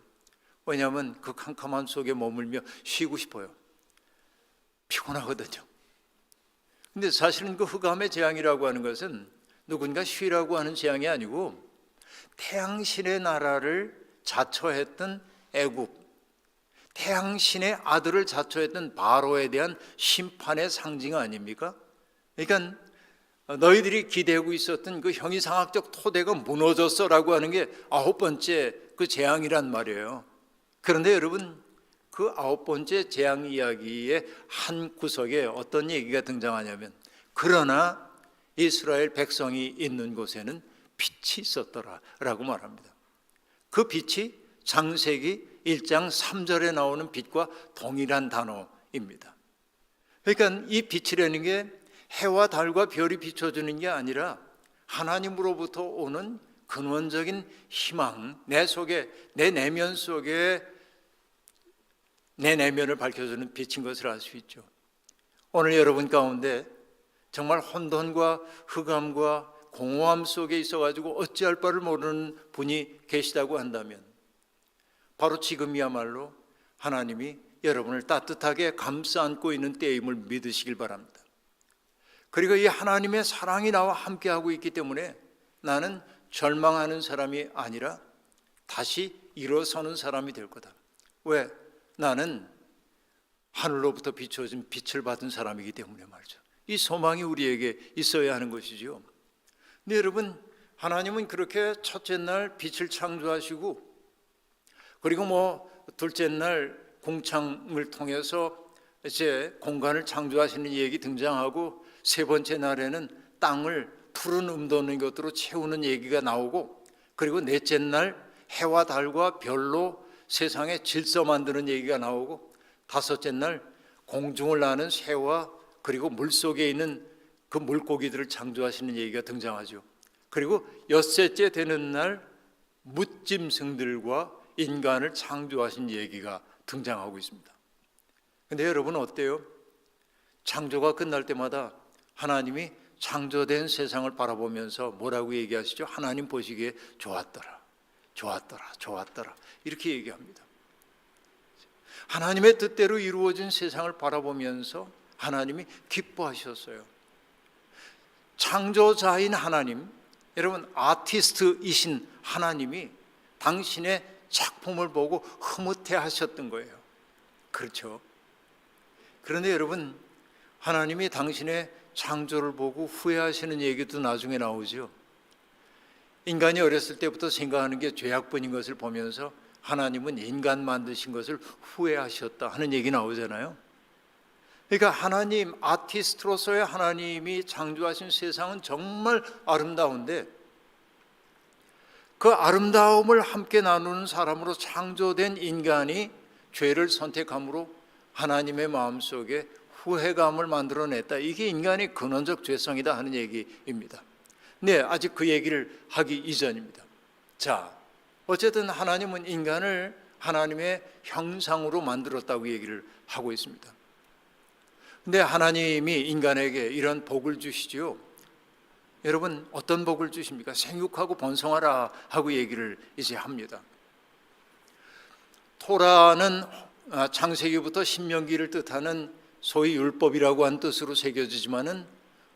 왜냐하면 그 캄캄한 속에 머물며 쉬고 싶어요. 피곤하거든요. 근데 사실은 그 흑암의 재앙이라고 하는 것은 누군가 쉬라고 하는 재앙이 아니고 태양신의 나라를 자처했던 애굽, 태양신의 아들을 자처했던 바로에 대한 심판의 상징 아닙니까? 그러니까 너희들이 기대하고 있었던 그 형이상학적 토대가 무너졌어라고 하는 게 9번째 그 재앙이란 말이에요. 그런데 여러분, 그 9번째 재앙 이야기의 한 구석에 어떤 얘기가 등장하냐면, 그러나 이스라엘 백성이 있는 곳에는 빛이 있었더라 라고 말합니다. 그 빛이 창세기 1장 3절에 나오는 빛과 동일한 단어입니다. 그러니까 이 빛이라는 게 해와 달과 별이 비춰주는 게 아니라 하나님으로부터 오는 근원적인 희망, 내 속에, 내 내면 속에 내 내면을 밝혀주는 빛인 것을 알 수 있죠. 오늘 여러분 가운데 정말 혼돈과 흑암과 공허함 속에 있어가지고 어찌할 바를 모르는 분이 계시다고 한다면 바로 지금이야말로 하나님이 여러분을 따뜻하게 감싸 안고 있는 때임을 믿으시길 바랍니다. 그리고 이 하나님의 사랑이 나와 함께하고 있기 때문에 나는 절망하는 사람이 아니라 다시 일어서는 사람이 될 거다. 왜? 나는 하늘로부터 비춰진 빛을 받은 사람이기 때문에 말이죠. 이 소망이 우리에게 있어야 하는 것이죠. 근데 여러분, 하나님은 그렇게 첫째 날 빛을 창조하시고, 그리고 둘째 날 공창을 통해서 이제 공간을 창조하시는 얘기 등장하고, 세 번째 날에는 땅을 푸른 음도는 것으로 채우는 얘기가 나오고, 그리고 넷째 날 해와 달과 별로 세상에 질서 만드는 얘기가 나오고, 다섯째 날 공중을 나는 새와 그리고 물속에 있는 그 물고기들을 창조하시는 얘기가 등장하죠. 그리고 엿새째 되는 날 뭇짐승들과 인간을 창조하신 얘기가 등장하고 있습니다. 근데 여러분 어때요? 창조가 끝날 때마다 하나님이 창조된 세상을 바라보면서 뭐라고 얘기하시죠? 하나님 보시기에 좋았더라, 좋았더라, 좋았더라 이렇게 얘기합니다. 하나님의 뜻대로 이루어진 세상을 바라보면서 하나님이 기뻐하셨어요. 창조자인 하나님, 여러분 아티스트이신 하나님이 당신의 작품을 보고 흐뭇해 하셨던 거예요. 그렇죠? 그런데 여러분, 하나님이 당신의 창조를 보고 후회하시는 얘기도 나중에 나오죠. 인간이 어렸을 때부터 생각하는 게 죄악뿐인 것을 보면서 하나님은 인간 만드신 것을 후회하셨다 하는 얘기 나오잖아요. 그러니까 하나님, 아티스트로서의 하나님이 창조하신 세상은 정말 아름다운데 그 아름다움을 함께 나누는 사람으로 창조된 인간이 죄를 선택함으로 하나님의 마음속에 후회감을 만들어냈다. 이게 인간의 근원적 죄성이다 하는 얘기입니다. 네, 아직 그 얘기를 하기 이전입니다. 자, 어쨌든 하나님은 인간을 하나님의 형상으로 만들었다고 얘기를 하고 있습니다. 근데 하나님이 인간에게 이런 복을 주시죠. 여러분 어떤 복을 주십니까? 생육하고 번성하라 하고 얘기를 이제 합니다. 토라는 창세기부터 신명기를 뜻하는 소위 율법이라고 하는 뜻으로 새겨지지만은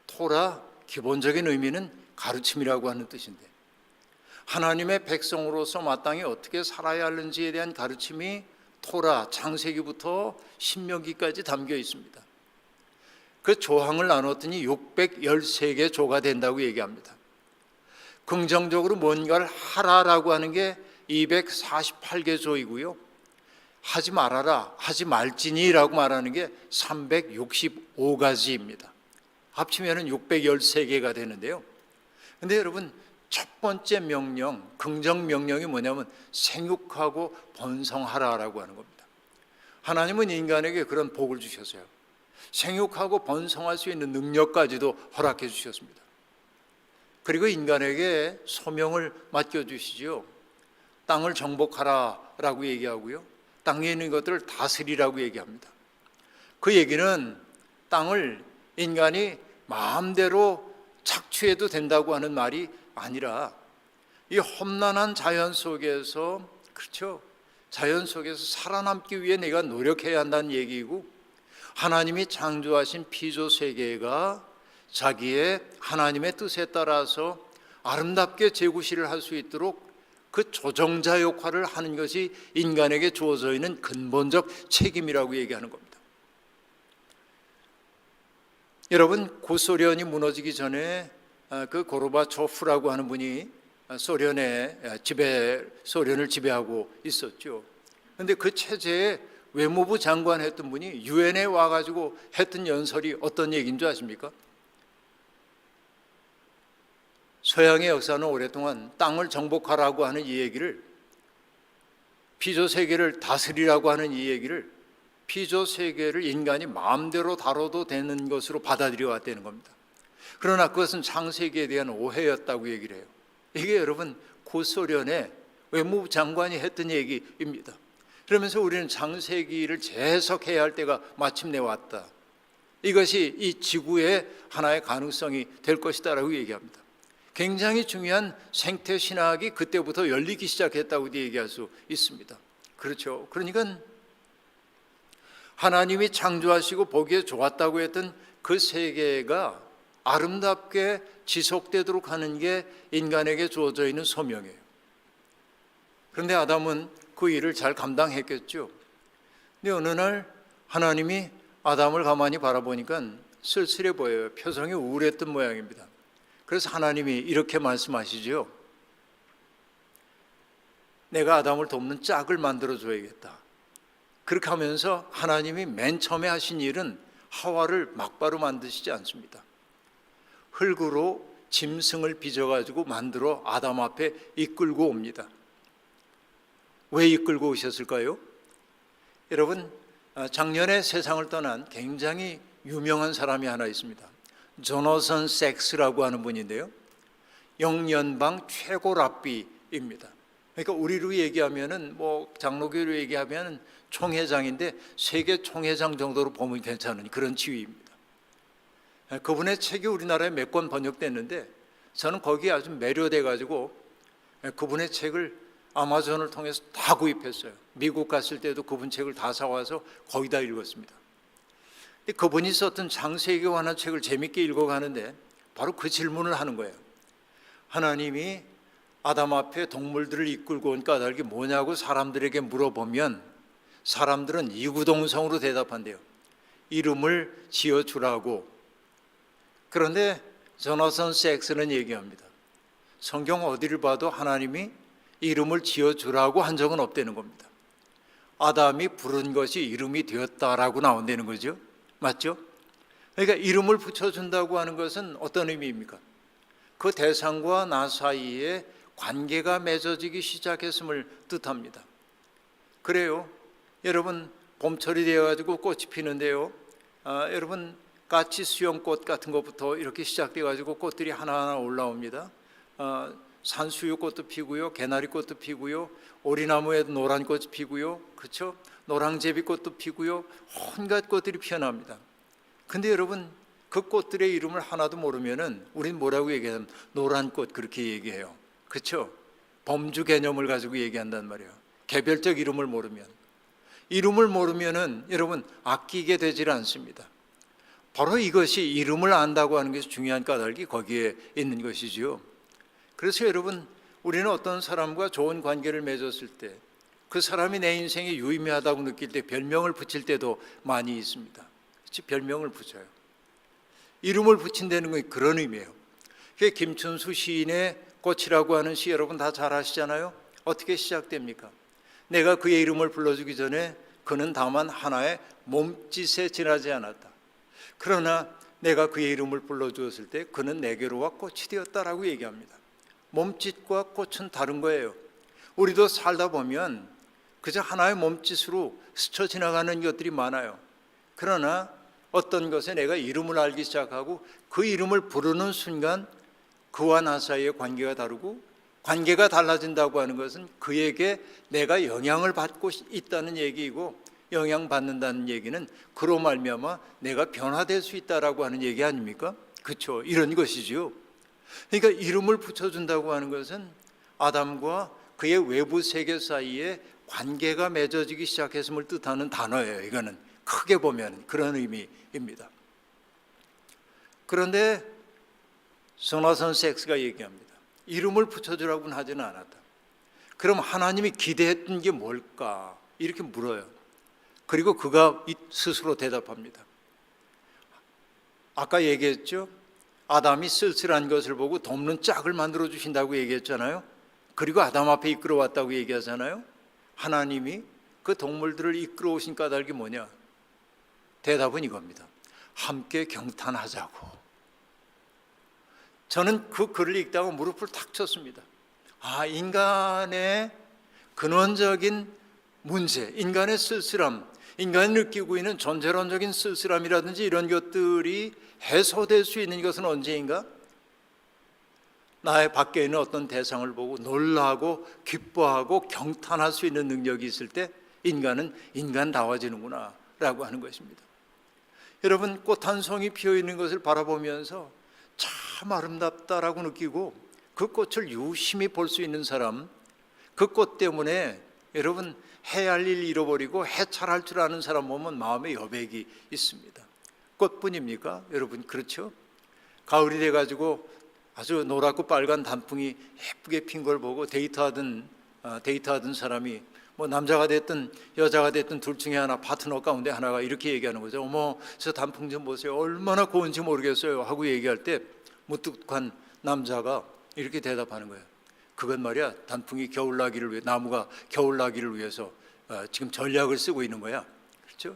토라 기본적인 의미는 가르침이라고 하는 뜻인데 하나님의 백성으로서 마땅히 어떻게 살아야 하는지에 대한 가르침이 토라 창세기부터 신명기까지 담겨 있습니다. 그 조항을 나눴더니 613개 조가 된다고 얘기합니다. 긍정적으로 뭔가를 하라라고 하는 게 248개 조이고요. 하지 말아라, 하지 말지니라고 말하는 게 365가지입니다. 합치면 613개가 되는데요. 근데 여러분 첫 번째 명령, 긍정 명령이 뭐냐면 생육하고 번성하라라고 하는 겁니다. 하나님은 인간에게 그런 복을 주셨어요. 생육하고 번성할 수 있는 능력까지도 허락해 주셨습니다. 그리고 인간에게 소명을 맡겨주시죠. 땅을 정복하라라고 얘기하고요. 땅에 있는 것들을 다스리라고 얘기합니다. 그 얘기는 땅을 인간이 마음대로 착취해도 된다고 하는 말이 아니라 이 험난한 자연 속에서, 그렇죠, 자연 속에서 살아남기 위해 내가 노력해야 한다는 얘기이고, 하나님이 창조하신 피조 세계가 자기의 하나님의 뜻에 따라서 아름답게 재구실을 할 수 있도록 그 조정자 역할을 하는 것이 인간에게 주어져 있는 근본적 책임이라고 얘기하는 겁니다. 여러분, 구소련이 무너지기 전에 그 고르바초프라고 하는 분이 소련을 지배하고 있었죠. 그런데 그 체제에 외무부 장관 했던 분이 유엔에 와가지고 했던 연설이 어떤 얘기인 줄 아십니까? 서양의 역사는 오랫동안 땅을 정복하라고 하는 이 얘기를, 피조 세계를 다스리라고 하는 이 얘기를 피조 세계를 인간이 마음대로 다뤄도 되는 것으로 받아들여 왔다는 겁니다. 그러나 그것은 창세기에 대한 오해였다고 얘기를 해요. 이게 여러분 구소련의 외무부 장관이 했던 얘기입니다. 그러면서 우리는 창세기를 재해석해야 할 때가 마침내 왔다. 이것이 이 지구의 하나의 가능성이 될 것이다라고 얘기합니다. 굉장히 중요한 생태신학이 그때부터 열리기 시작했다고 얘기할 수 있습니다. 그렇죠. 그러니까 하나님이 창조하시고 보기에 좋았다고 했던 그 세계가 아름답게 지속되도록 하는 게 인간에게 주어져 있는 소명이에요. 그런데 아담은 그 일을 잘 감당했겠죠. 근데 어느 날 하나님이 아담을 가만히 바라보니까 쓸쓸해 보여요. 표정이 우울했던 모양입니다. 그래서 하나님이 이렇게 말씀하시죠. 내가 아담을 돕는 짝을 만들어줘야겠다. 그렇게 하면서 하나님이 맨 처음에 하신 일은 하와를 막바로 만드시지 않습니다. 흙으로 짐승을 빚어가지고 만들어 아담 앞에 이끌고 옵니다. 왜 이끌고 오셨을까요? 여러분, 작년에 세상을 떠난 굉장히 유명한 사람이 하나 있습니다. 조너선 섹스라고 하는 분인데요. 영연방 최고 랍비입니다. 그러니까 우리로 얘기하면은 뭐 장로교로 얘기하면 총회장인데 세계 총회장 정도로 보면 괜찮은 그런 지위입니다. 그분의 책이 우리나라에 몇 권 번역됐는데 저는 거기에 아주 매료돼 가지고 그분의 책을 아마존을 통해서 다 구입했어요. 미국 갔을 때도 그분 책을 다 사와서 거기다 읽었습니다. 근데 그분이 썼던 창세기에 관한 책을 재밌게 읽어가는데 바로 그 질문을 하는 거예요. 하나님이 아담 앞에 동물들을 이끌고 온 까닭이 뭐냐고 사람들에게 물어보면 사람들은 이구동성으로 대답한대요. 이름을 지어주라고. 그런데 조나선 섹스는 얘기합니다. 성경 어디를 봐도 하나님이 이름을 지어주라고 한 적은 없다는 겁니다. 아담이 부른 것이 이름이 되었다라고 나온다는 거죠. 맞죠? 그러니까 이름을 붙여준다고 하는 것은 어떤 의미입니까? 그 대상과 나 사이에 관계가 맺어지기 시작했음을 뜻합니다. 그래요. 여러분 봄철이 되어가지고 꽃이 피는데요. 여러분 까치 수염꽃 같은 것부터 이렇게 시작돼가지고 꽃들이 하나하나 올라옵니다. 산수유꽃도 피고요, 개나리꽃도 피고요, 오리나무에도 노란 꽃이 피고요, 그렇죠? 노랑제비꽃도 피고요, 온갖 꽃들이 피어납니다. 근데 여러분 그 꽃들의 이름을 하나도 모르면은 우리는 뭐라고 얘기하면 노란 꽃 그렇게 얘기해요, 그렇죠? 범주 개념을 가지고 얘기한단 말이에요. 개별적 이름을 모르면은 여러분 아끼게 되질 않습니다. 바로 이것이 이름을 안다고 하는 것이 중요한 까닭이 거기에 있는 것이지요. 그래서 여러분 우리는 어떤 사람과 좋은 관계를 맺었을 때 그 사람이 내 인생에 유의미하다고 느낄 때 별명을 붙일 때도 많이 있습니다. 그렇지? 별명을 붙여요. 이름을 붙인다는 건 그런 의미예요. 그게 김춘수 시인의 꽃이라고 하는 시 여러분 다 잘 아시잖아요. 어떻게 시작됩니까? 내가 그의 이름을 불러주기 전에 그는 다만 하나의 몸짓에 지나지 않았다. 그러나 내가 그의 이름을 불러주었을 때 그는 내게로 와 꽃이 되었다라고 얘기합니다. 몸짓과 꽃은 다른 거예요. 우리도 살다 보면 그저 하나의 몸짓으로 스쳐 지나가는 것들이 많아요. 그러나 어떤 것에 내가 이름을 알기 시작하고 그 이름을 부르는 순간 그와 나 사이의 관계가 다르고 관계가 달라진다고 하는 것은 그에게 내가 영향을 받고 있다는 얘기이고 영향받는다는 얘기는 그로 말미암아 내가 변화될 수 있다라고 하는 얘기 아닙니까? 그렇죠. 이런 것이지요. 그러니까 이름을 붙여준다고 하는 것은 아담과 그의 외부 세계 사이에 관계가 맺어지기 시작했음을 뜻하는 단어예요. 이거는 크게 보면 그런 의미입니다. 그런데 조나선 섹스가 얘기합니다. 이름을 붙여주라고는 하지는 않았다. 그럼 하나님이 기대했던 게 뭘까? 이렇게 물어요. 그리고 그가 스스로 대답합니다. 아까 얘기했죠? 아담이 쓸쓸한 것을 보고 돕는 짝을 만들어 주신다고 얘기했잖아요. 그리고 아담 앞에 이끌어왔다고 얘기하잖아요. 하나님이 그 동물들을 이끌어오신 까닭이 뭐냐? 대답은 이겁니다. 함께 경탄하자고. 저는 그 글을 읽다가 무릎을 탁 쳤습니다. 인간의 근원적인 문제, 인간의 쓸쓸함, 인간이 느끼고 있는 존재론적인 쓸쓸함이라든지 이런 것들이 해소될 수 있는 것은 언제인가? 나의 밖에 있는 어떤 대상을 보고 놀라고 기뻐하고 경탄할 수 있는 능력이 있을 때 인간은 인간다워지는구나 라고 하는 것입니다. 여러분 꽃 한 송이 피어있는 것을 바라보면서 참 아름답다라고 느끼고 그 꽃을 유심히 볼 수 있는 사람, 그 꽃 때문에 여러분 해야 할 일 잃어버리고 해찰할 줄 아는 사람 보면 마음에 여백이 있습니다. 꽃뿐입니까? 여러분 그렇죠? 가을이 돼가지고 아주 노랗고 빨간 단풍이 예쁘게 핀 걸 보고 데이트하던 사람이 뭐 남자가 됐든 여자가 됐든 둘 중에 하나 파트너 가운데 하나가 이렇게 얘기하는 거죠. 어머 저 단풍 좀 보세요. 얼마나 고운지 모르겠어요 하고 얘기할 때 무뚝뚝한 남자가 이렇게 대답하는 거예요. 그건 말이야 단풍이 겨울나기를 위해 나무가 겨울나기를 위해서 지금 전략을 쓰고 있는 거야. 그렇죠?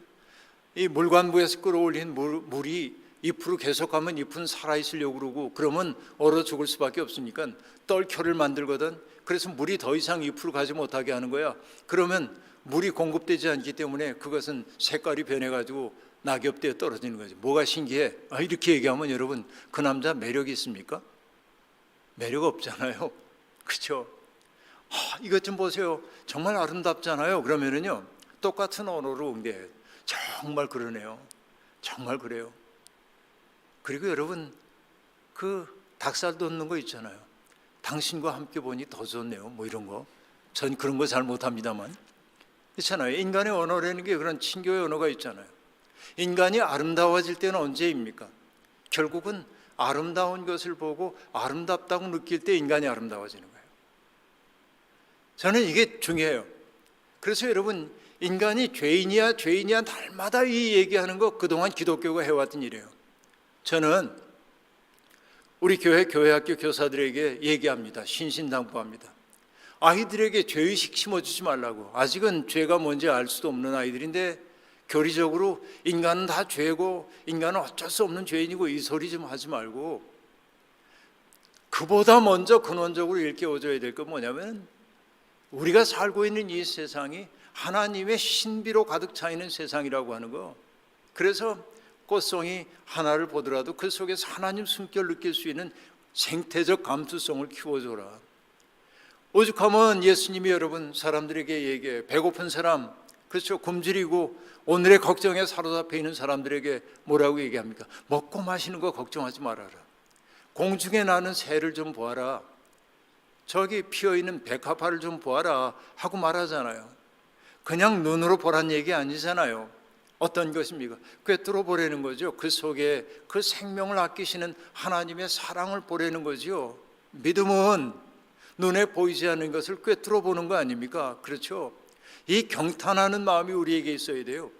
이 물관부에서 끌어올린 물이 잎으로 계속하면 잎은 살아있으려고 그러고 그러면 얼어 죽을 수밖에 없으니까 떨켜를 만들거든. 그래서 물이 더 이상 잎으로 가지 못하게 하는 거야. 그러면 물이 공급되지 않기 때문에 그것은 색깔이 변해가지고 낙엽대에 떨어지는 거지. 뭐가 신기해? 이렇게 얘기하면 여러분, 그 남자 매력이 있습니까? 매력 없잖아요. 그렇죠? 이것 좀 보세요. 정말 아름답잖아요. 그러면은요, 똑같은 언어로 응대해요. 정말 그러네요. 정말 그래요. 그리고 여러분, 그 닭살 돋는 거 있잖아요. 당신과 함께 보니 더 좋네요. 뭐 이런 거. 전 그런 거 잘 못합니다만. 있잖아요. 인간의 언어라는 게 그런 친교의 언어가 있잖아요. 인간이 아름다워질 때는 언제입니까? 결국은 아름다운 것을 보고 아름답다고 느낄 때 인간이 아름다워지는 거예요. 저는 이게 중요해요. 그래서 여러분, 인간이 죄인이야 날마다 이 얘기하는 거 그동안 기독교가 해왔던 일이에요. 저는 우리 교회학교 교사들에게 얘기합니다. 신신당부합니다. 아이들에게 죄의식 심어주지 말라고. 아직은 죄가 뭔지 알 수도 없는 아이들인데 교리적으로 인간은 다 죄고 인간은 어쩔 수 없는 죄인이고 이 소리 좀 하지 말고, 그보다 먼저 근원적으로 일깨워줘야 될 건 뭐냐면, 우리가 살고 있는 이 세상이 하나님의 신비로 가득 차 있는 세상이라고 하는 거. 그래서 꽃송이 하나를 보더라도 그 속에서 하나님 숨결 느낄 수 있는 생태적 감수성을 키워줘라. 오죽하면 예수님이 여러분 사람들에게 얘기해. 배고픈 사람, 그렇죠, 굶주리고 오늘의 걱정에 사로잡혀 있는 사람들에게 뭐라고 얘기합니까? 먹고 마시는 거 걱정하지 말아라. 공중에 나는 새를 좀 보아라. 저기 피어있는 백합화를 좀 보아라 하고 말하잖아요. 그냥 눈으로 보란 얘기 아니잖아요. 어떤 것입니까? 꿰뚫어 보라는 거죠. 그 속에 그 생명을 아끼시는 하나님의 사랑을 보라는 거죠. 믿음은 눈에 보이지 않는 것을 꿰뚫어 보는 거 아닙니까? 그렇죠? 이 경탄하는 마음이 우리에게 있어야 돼요.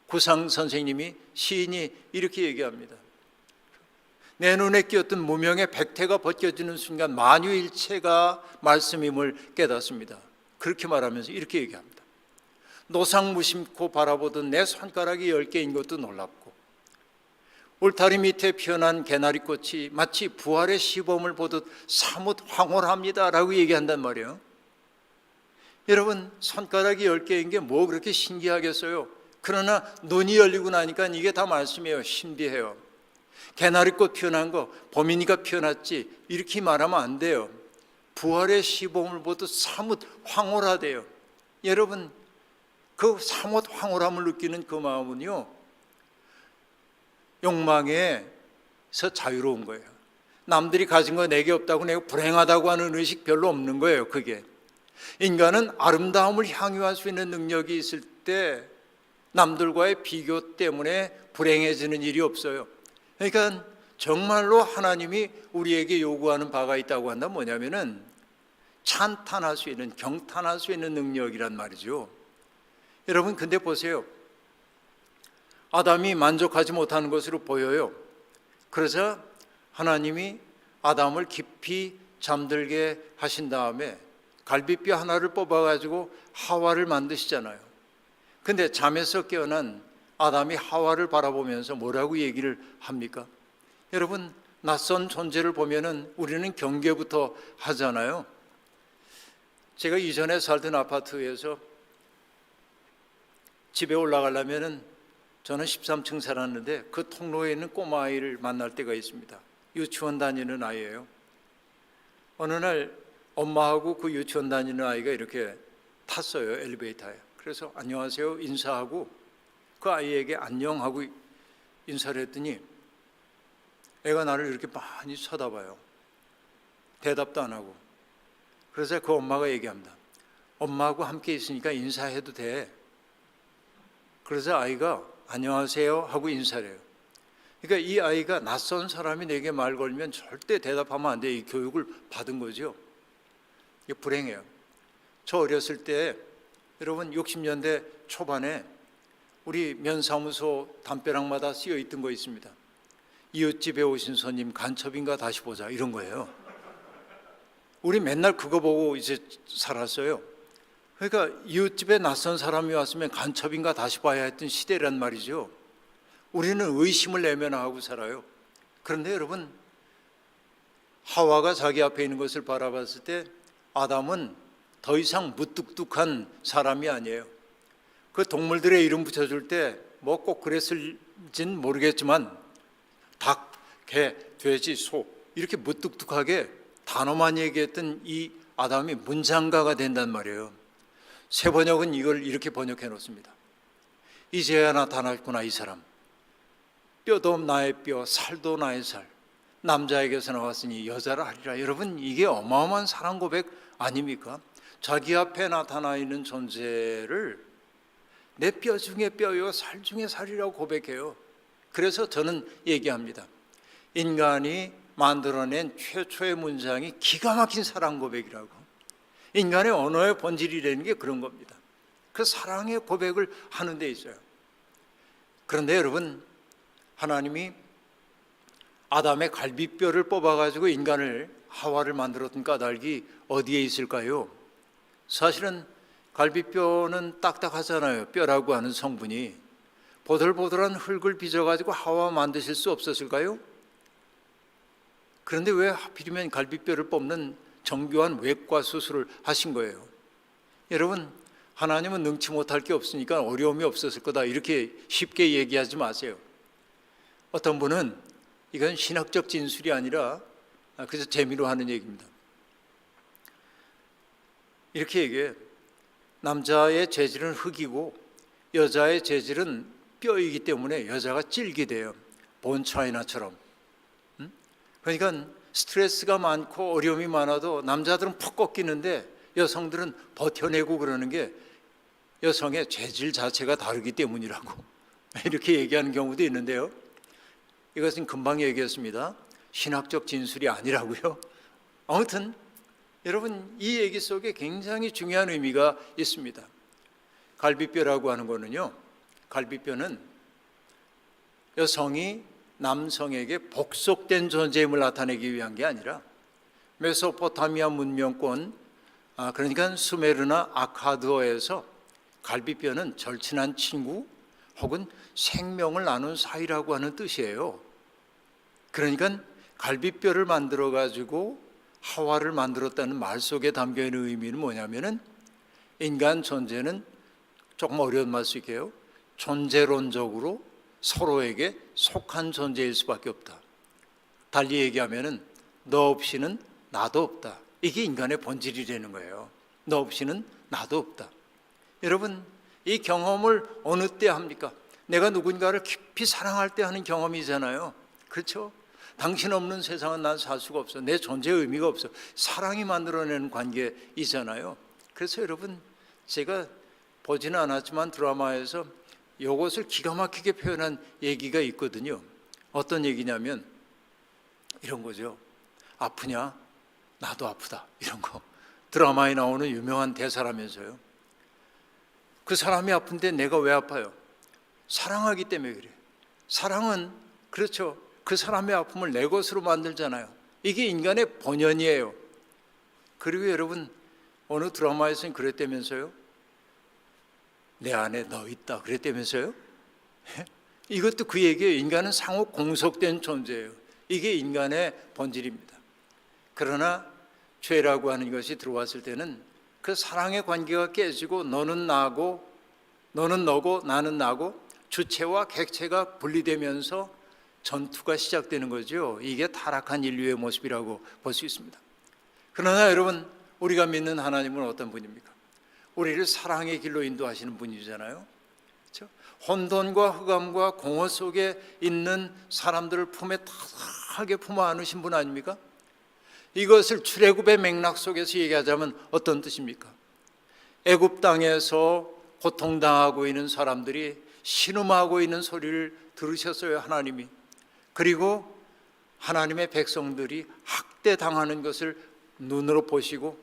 구상 선생님이, 시인이 이렇게 얘기합니다. 내 눈에 끼었던 무명의 백태가 벗겨지는 순간 만유일체가 말씀임을 깨닫습니다. 그렇게 말하면서 이렇게 얘기합니다. 노상 무심코 바라보던 내 손가락이 10개인 것도 놀랍고, 울타리 밑에 피어난 개나리꽃이 마치 부활의 시범을 보듯 사뭇 황홀합니다 라고 얘기한단 말이에요. 여러분, 손가락이 10개인 게 뭐 그렇게 신기하겠어요? 그러나 눈이 열리고 나니까 이게 다 말씀이에요. 신비해요. 개나리꽃 피어난 거 봄이니까 피어났지 이렇게 말하면 안 돼요. 부활의 시범을 보듯 사뭇 황홀하대요. 여러분, 그 사뭇 황홀함을 느끼는 그 마음은요, 욕망에서 자유로운 거예요. 남들이 가진 거 내게 없다고 내가 불행하다고 하는 의식 별로 없는 거예요. 그게 인간은 아름다움을 향유할 수 있는 능력이 있을 때 남들과의 비교 때문에 불행해지는 일이 없어요. 그러니까 정말로 하나님이 우리에게 요구하는 바가 있다고 한다면 뭐냐면은 찬탄할 수 있는, 경탄할 수 있는 능력이란 말이죠. 여러분, 근데 보세요. 아담이 만족하지 못하는 것으로 보여요. 그래서 하나님이 아담을 깊이 잠들게 하신 다음에 갈비뼈 하나를 뽑아가지고 하와를 만드시잖아요. 근데 잠에서 깨어난 아담이 하와를 바라보면서 뭐라고 얘기를 합니까? 여러분, 낯선 존재를 보면은 우리는 경계부터 하잖아요. 제가 이전에 살던 아파트에서 집에 올라가려면은 저는 13층 살았는데 그 통로에 있는 꼬마아이를 만날 때가 있습니다. 유치원 다니는 아이예요. 어느 날 엄마하고 그 유치원 다니는 아이가 이렇게 탔어요, 엘리베이터에. 그래서 안녕하세요 인사하고 그 아이에게 안녕하고 인사를 했더니 애가 나를 이렇게 많이 쳐다봐요. 대답도 안 하고. 그래서 그 엄마가 얘기합니다. 엄마하고 함께 있으니까 인사해도 돼. 그래서 아이가 안녕하세요 하고 인사를 해요. 그러니까 이 아이가 낯선 사람이 내게 말 걸면 절대 대답하면 안 돼. 이 교육을 받은 거죠. 이게 불행해요. 저 어렸을 때 여러분 60년대 초반에 우리 면사무소 담벼락마다 쓰여 있던 거 있습니다. 이웃집에 오신 손님 간첩인가 다시 보자, 이런 거예요. 우리 맨날 그거 보고 이제 살았어요. 그러니까 이웃집에 낯선 사람이 왔으면 간첩인가 다시 봐야 했던 시대란 말이죠. 우리는 의심을 내면하고 살아요. 그런데 여러분, 하와가 자기 앞에 있는 것을 바라봤을 때 아담은 더 이상 무뚝뚝한 사람이 아니에요. 그 동물들의 이름 붙여줄 때 뭐 꼭 그랬을진 모르겠지만 닭, 개, 돼지, 소 이렇게 무뚝뚝하게 단어만 얘기했던 이 아담이 문장가가 된단 말이에요. 새 번역은 이걸 이렇게 번역해 놓습니다. 이제야 나타났구나 이 사람. 뼈도 나의 뼈, 살도 나의 살. 남자에게서 나왔으니 여자라 하리라. 여러분, 이게 어마어마한 사랑 고백 아닙니까? 자기 앞에 나타나 있는 존재를 내 뼈 중에 뼈요 살 중에 살이라고 고백해요. 그래서 저는 얘기합니다. 인간이 만들어낸 최초의 문장이 기가 막힌 사랑 고백이라고. 인간의 언어의 본질이라는 게 그런 겁니다. 그 사랑의 고백을 하는 데 있어요. 그런데 여러분, 하나님이 아담의 갈비뼈를 뽑아가지고 인간을, 하와를 만들었던 까닭이 어디에 있을까요? 사실은 갈비뼈는 딱딱하잖아요. 뼈라고 하는 성분이. 보들보들한 흙을 빚어가지고 하와 만드실 수 없었을까요? 그런데 왜 하필이면 갈비뼈를 뽑는 정교한 외과 수술을 하신 거예요? 여러분, 하나님은 능치 못할 게 없으니까 어려움이 없었을 거다 이렇게 쉽게 얘기하지 마세요. 어떤 분은 이건 신학적 진술이 아니라 그래서 재미로 하는 얘기입니다. 이렇게 얘기해요. 남자의 재질은 흙이고 여자의 재질은 뼈이기 때문에 여자가 찔게 돼요. 본 차이나처럼. 그러니까 스트레스가 많고 어려움이 많아도 남자들은 푹 꺾이는데 여성들은 버텨내고 그러는 게 여성의 재질 자체가 다르기 때문이라고 이렇게 얘기하는 경우도 있는데요. 이것은 금방 얘기했습니다. 신학적 진술이 아니라고요. 아무튼 여러분, 이 얘기 속에 굉장히 중요한 의미가 있습니다. 갈비뼈라고 하는 거는요, 갈비뼈는 여성이 남성에게 복속된 존재임을 나타내기 위한 게 아니라 메소포타미아 문명권, 그러니까 수메르나 아카드어에서 갈비뼈는 절친한 친구 혹은 생명을 나눈 사이라고 하는 뜻이에요. 그러니까 갈비뼈를 만들어 가지고 하와를 만들었다는 말 속에 담겨 있는 의미는 뭐냐면은 인간 존재는 조금 어려운 말 쓸게요. 존재론적으로 서로에게 속한 존재일 수밖에 없다. 달리 얘기하면은 너 없이는 나도 없다. 이게 인간의 본질이라는 거예요. 너 없이는 나도 없다. 여러분, 이 경험을 어느 때 합니까? 내가 누군가를 깊이 사랑할 때 하는 경험이잖아요. 그렇죠? 당신 없는 세상은 난 살 수가 없어. 내 존재의 의미가 없어. 사랑이 만들어내는 관계이잖아요. 그래서 여러분, 제가 보지는 않았지만 드라마에서 이것을 기가 막히게 표현한 얘기가 있거든요. 어떤 얘기냐면 이런 거죠. 아프냐? 나도 아프다. 이런 거. 드라마에 나오는 유명한 대사라면서요. 그 사람이 아픈데 내가 왜 아파요? 사랑하기 때문에 그래. 사랑은 그렇죠. 그 사람의 아픔을 내 것으로 만들잖아요. 이게 인간의 본연이에요. 그리고 여러분, 어느 드라마에서는 그랬다면서요? 내 안에 너 있다 그랬다면서요? 이것도 그 얘기예요. 인간은 상호 공속된 존재예요. 이게 인간의 본질입니다. 그러나 죄라고 하는 것이 들어왔을 때는 그 사랑의 관계가 깨지고 너는 나고 너는 너고 나는 나고 주체와 객체가 분리되면서 전투가 시작되는 거죠. 이게 타락한 인류의 모습이라고 볼 수 있습니다. 그러나 여러분, 우리가 믿는 하나님은 어떤 분입니까? 우리를 사랑의 길로 인도하시는 분이잖아요. 그렇죠? 혼돈과 흑암과 공허 속에 있는 사람들을 품에 따뜻하게 품어 안으신 분 아닙니까? 이것을 출애굽의 맥락 속에서 얘기하자면 어떤 뜻입니까? 애굽 땅에서 고통당하고 있는 사람들이 신음하고 있는 소리를 들으셨어요, 하나님이. 그리고 하나님의 백성들이 학대당하는 것을 눈으로 보시고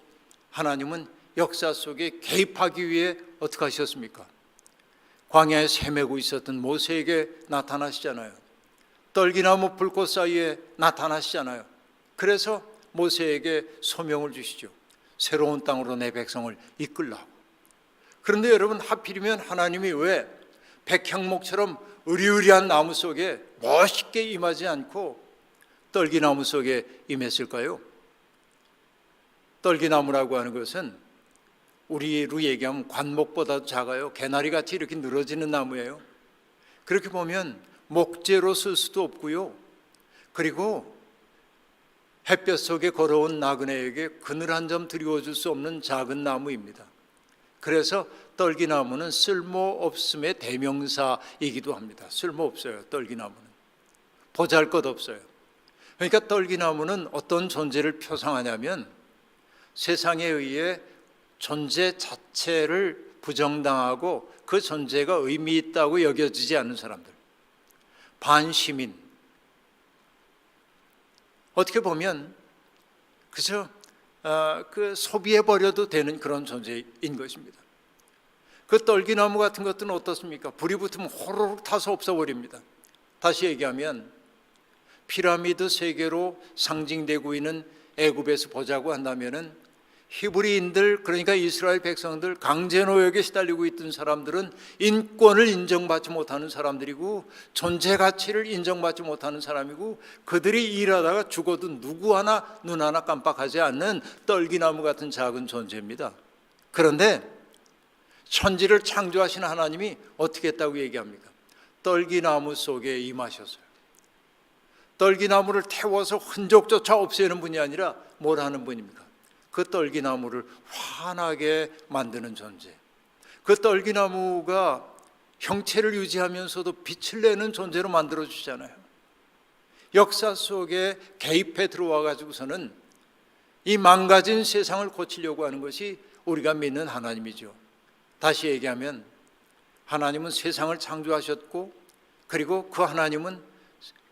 하나님은 역사 속에 개입하기 위해 어떻게 하셨습니까? 광야에 헤매고 있었던 모세에게 나타나시잖아요. 떨기나무 불꽃 사이에 나타나시잖아요. 그래서 모세에게 소명을 주시죠. 새로운 땅으로 내 백성을 이끌라고. 그런데 여러분, 하필이면 하나님이 왜 백향목처럼 으리으리한 나무 속에 멋있게 임하지 않고 떨기나무 속에 임했을까요? 떨기나무라고 하는 것은 우리로 얘기하면 관목보다도 작아요. 개나리같이 이렇게 늘어지는 나무예요. 그렇게 보면 목재로 쓸 수도 없고요. 그리고 햇볕 속에 걸어온 나그네에게 그늘 한 점 드리워줄 수 없는 작은 나무입니다. 그래서 떨기나무는 쓸모없음의 대명사이기도 합니다. 쓸모없어요. 떨기나무는 보잘것없어요. 그러니까 떨기나무는 어떤 존재를 표상하냐면 세상에 의해 존재 자체를 부정당하고 그 존재가 의미 있다고 여겨지지 않는 사람들, 반시민, 어떻게 보면 그저 그 소비해버려도 되는 그런 존재인 것입니다. 그 떨기나무 같은 것들은 어떻습니까? 불이 붙으면 호로록 타서 없어버립니다. 다시 얘기하면 피라미드 3개로 상징되고 있는 애굽에서 보자고 한다면은 히브리인들, 그러니까 이스라엘 백성들, 강제노역에 시달리고 있던 사람들은 인권을 인정받지 못하는 사람들이고 존재 가치를 인정받지 못하는 사람이고 그들이 일하다가 죽어도 누구 하나 눈 하나 깜빡하지 않는 떨기나무 같은 작은 존재입니다. 그런데 천지를 창조하신 하나님이 어떻게 했다고 얘기합니까? 떨기나무 속에 임하셨어요. 떨기나무를 태워서 흔적조차 없애는 분이 아니라 뭘 하는 분입니까? 그 떨기나무를 환하게 만드는 존재, 그 떨기나무가 형체를 유지하면서도 빛을 내는 존재로 만들어주잖아요. 역사 속에 개입해 들어와 가지고서는 이 망가진 세상을 고치려고 하는 것이 우리가 믿는 하나님이죠. 다시 얘기하면 하나님은 세상을 창조하셨고 그리고 그 하나님은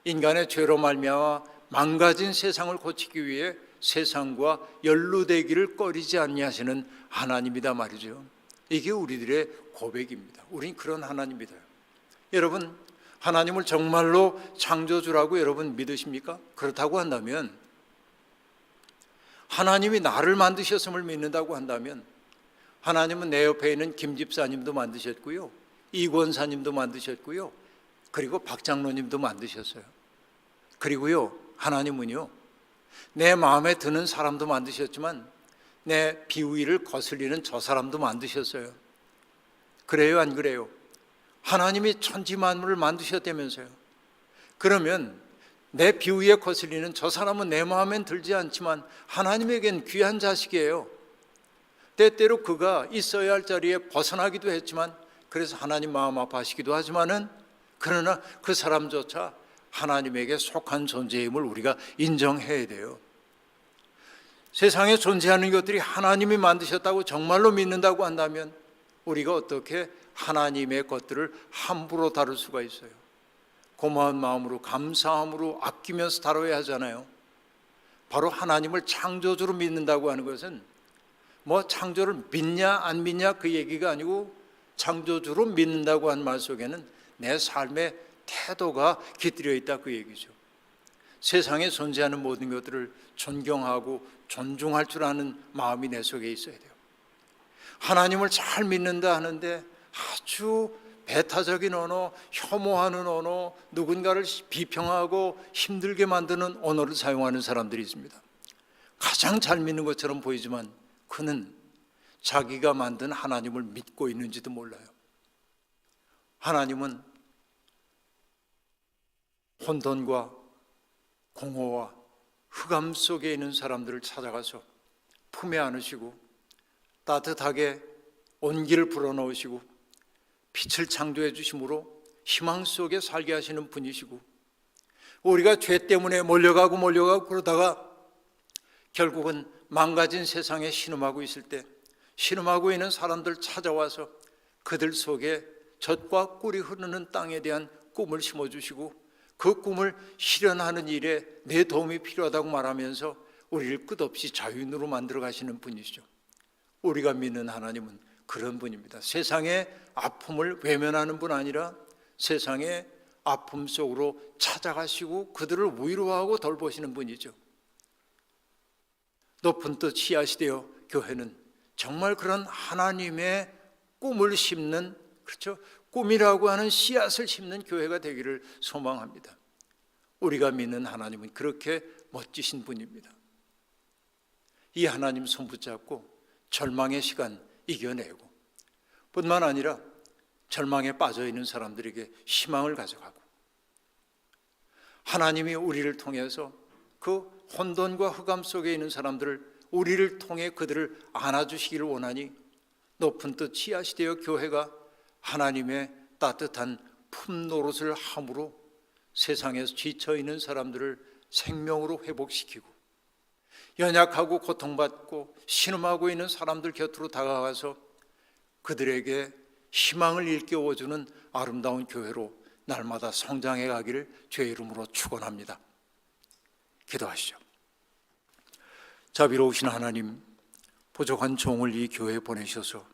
인간의 죄로 말미암아 망가진 세상을 고치기 위해 세상과 연루되기를 꺼리지 아니하시는 하나님이다 말이죠. 이게 우리들의 고백입니다. 우린 그런 하나님이다. 여러분, 하나님을 정말로 창조주라고 여러분 믿으십니까? 그렇다고 한다면, 하나님이 나를 만드셨음을 믿는다고 한다면, 하나님은 내 옆에 있는 김 집사님도 만드셨고요, 이 권사님도 만드셨고요, 그리고 박 장로님도 만드셨어요. 그리고요, 하나님은요, 내 마음에 드는 사람도 만드셨지만 내 비위를 거슬리는 저 사람도 만드셨어요. 그래요, 안 그래요? 하나님이 천지 만물을 만드셨다면서요. 그러면 내 비위에 거슬리는 저 사람은 내 마음엔 들지 않지만 하나님에겐 귀한 자식이에요. 때때로 그가 있어야 할 자리에 벗어나기도 했지만 그래서 하나님 마음 아파하시기도 하지만은 그러나 그 사람조차 하나님에게 속한 존재임을 우리가 인정해야 돼요. 세상에 존재하는 것들이 하나님이 만드셨다고 정말로 믿는다고 한다면 우리가 어떻게 하나님의 것들을 함부로 다룰 수가 있어요? 고마운 마음으로, 감사함으로, 아끼면서 다뤄야 하잖아요. 바로 하나님을 창조주로 믿는다고 하는 것은 뭐 창조를 믿냐 안 믿냐 그 얘기가 아니고 창조주로 믿는다고 하는 말 속에는 내 삶의 태도가 깃들여 있다 그 얘기죠. 세상에 존재하는 모든 것들을 존경하고 존중할 줄 아는 마음이 내 속에 있어야 돼요. 하나님을 잘 믿는다 하는데 아주 배타적인 언어, 혐오하는 언어, 누군가를 비평하고 힘들게 만드는 언어를 사용하는 사람들이 있습니다. 가장 잘 믿는 것처럼 보이지만 그는 자기가 만든 하나님을 믿고 있는지도 몰라요. 하나님은 혼돈과 공허와 흑암 속에 있는 사람들을 찾아가서 품에 안으시고 따뜻하게 온기를 불어넣으시고 빛을 창조해 주심으로 희망 속에 살게 하시는 분이시고 우리가 죄 때문에 몰려가고 그러다가 결국은 망가진 세상에 신음하고 있을 때 신음하고 있는 사람들 찾아와서 그들 속에 젖과 꿀이 흐르는 땅에 대한 꿈을 심어주시고 그 꿈을 실현하는 일에 내 도움이 필요하다고 말하면서 우리를 끝없이 자유인으로 만들어 가시는 분이시죠. 우리가 믿는 하나님은 그런 분입니다. 세상의 아픔을 외면하는 분 아니라 세상의 아픔 속으로 찾아가시고 그들을 위로하고 돌보시는 분이죠. 높은 뜻 씨앗이 되어 교회는 정말 그런 하나님의 꿈을 심는, 그렇죠, 꿈이라고 하는 씨앗을 심는 교회가 되기를 소망합니다. 우리가 믿는 하나님은 그렇게 멋지신 분입니다. 이 하나님 손 붙잡고 절망의 시간 이겨내고, 뿐만 아니라 절망에 빠져 있는 사람들에게 희망을 가져가고, 하나님이 우리를 통해서 그 혼돈과 흑암 속에 있는 사람들을 우리를 통해 그들을 안아주시기를 원하니, 높은 뜻 씨앗이 되어 교회가 하나님의 따뜻한 품 노릇을 함으로 세상에서 지쳐있는 사람들을 생명으로 회복시키고, 연약하고 고통받고 신음하고 있는 사람들 곁으로 다가가서 그들에게 희망을 일깨워주는 아름다운 교회로 날마다 성장해 가기를 주의 이름으로 축원합니다. 기도하시죠. 자비로우신 하나님, 부족한 종을 이 교회에 보내셔서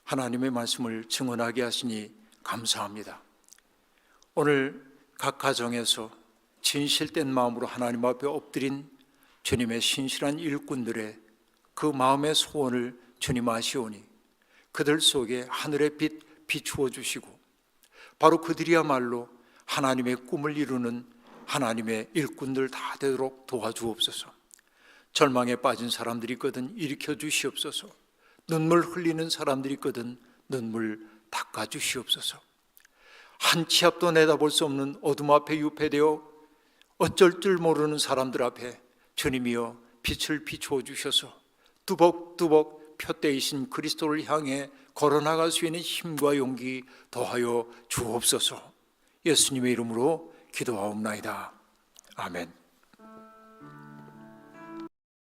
하나님의 말씀을 증언하게 하시니 감사합니다. 오늘 각 가정에서 진실된 마음으로 하나님 앞에 엎드린 주님의 신실한 일꾼들의 그 마음의 소원을 주님 아시오니 그들 속에 하늘의 빛 비추어 주시고, 바로 그들이야말로 하나님의 꿈을 이루는 하나님의 일꾼들 다 되도록 도와주옵소서. 절망에 빠진 사람들이 있거든 일으켜 주시옵소서. 눈물 흘리는 사람들이 있거든 눈물 닦아 주시옵소서. 한 치 앞도 내다볼 수 없는 어둠 앞에 유폐되어 어쩔 줄 모르는 사람들 앞에 주님이여 빛을 비추어 주셔서 뚜벅뚜벅 푯대이신 그리스도를 향해 걸어나갈 수 있는 힘과 용기 더하여 주옵소서. 예수님의 이름으로 기도하옵나이다. 아멘.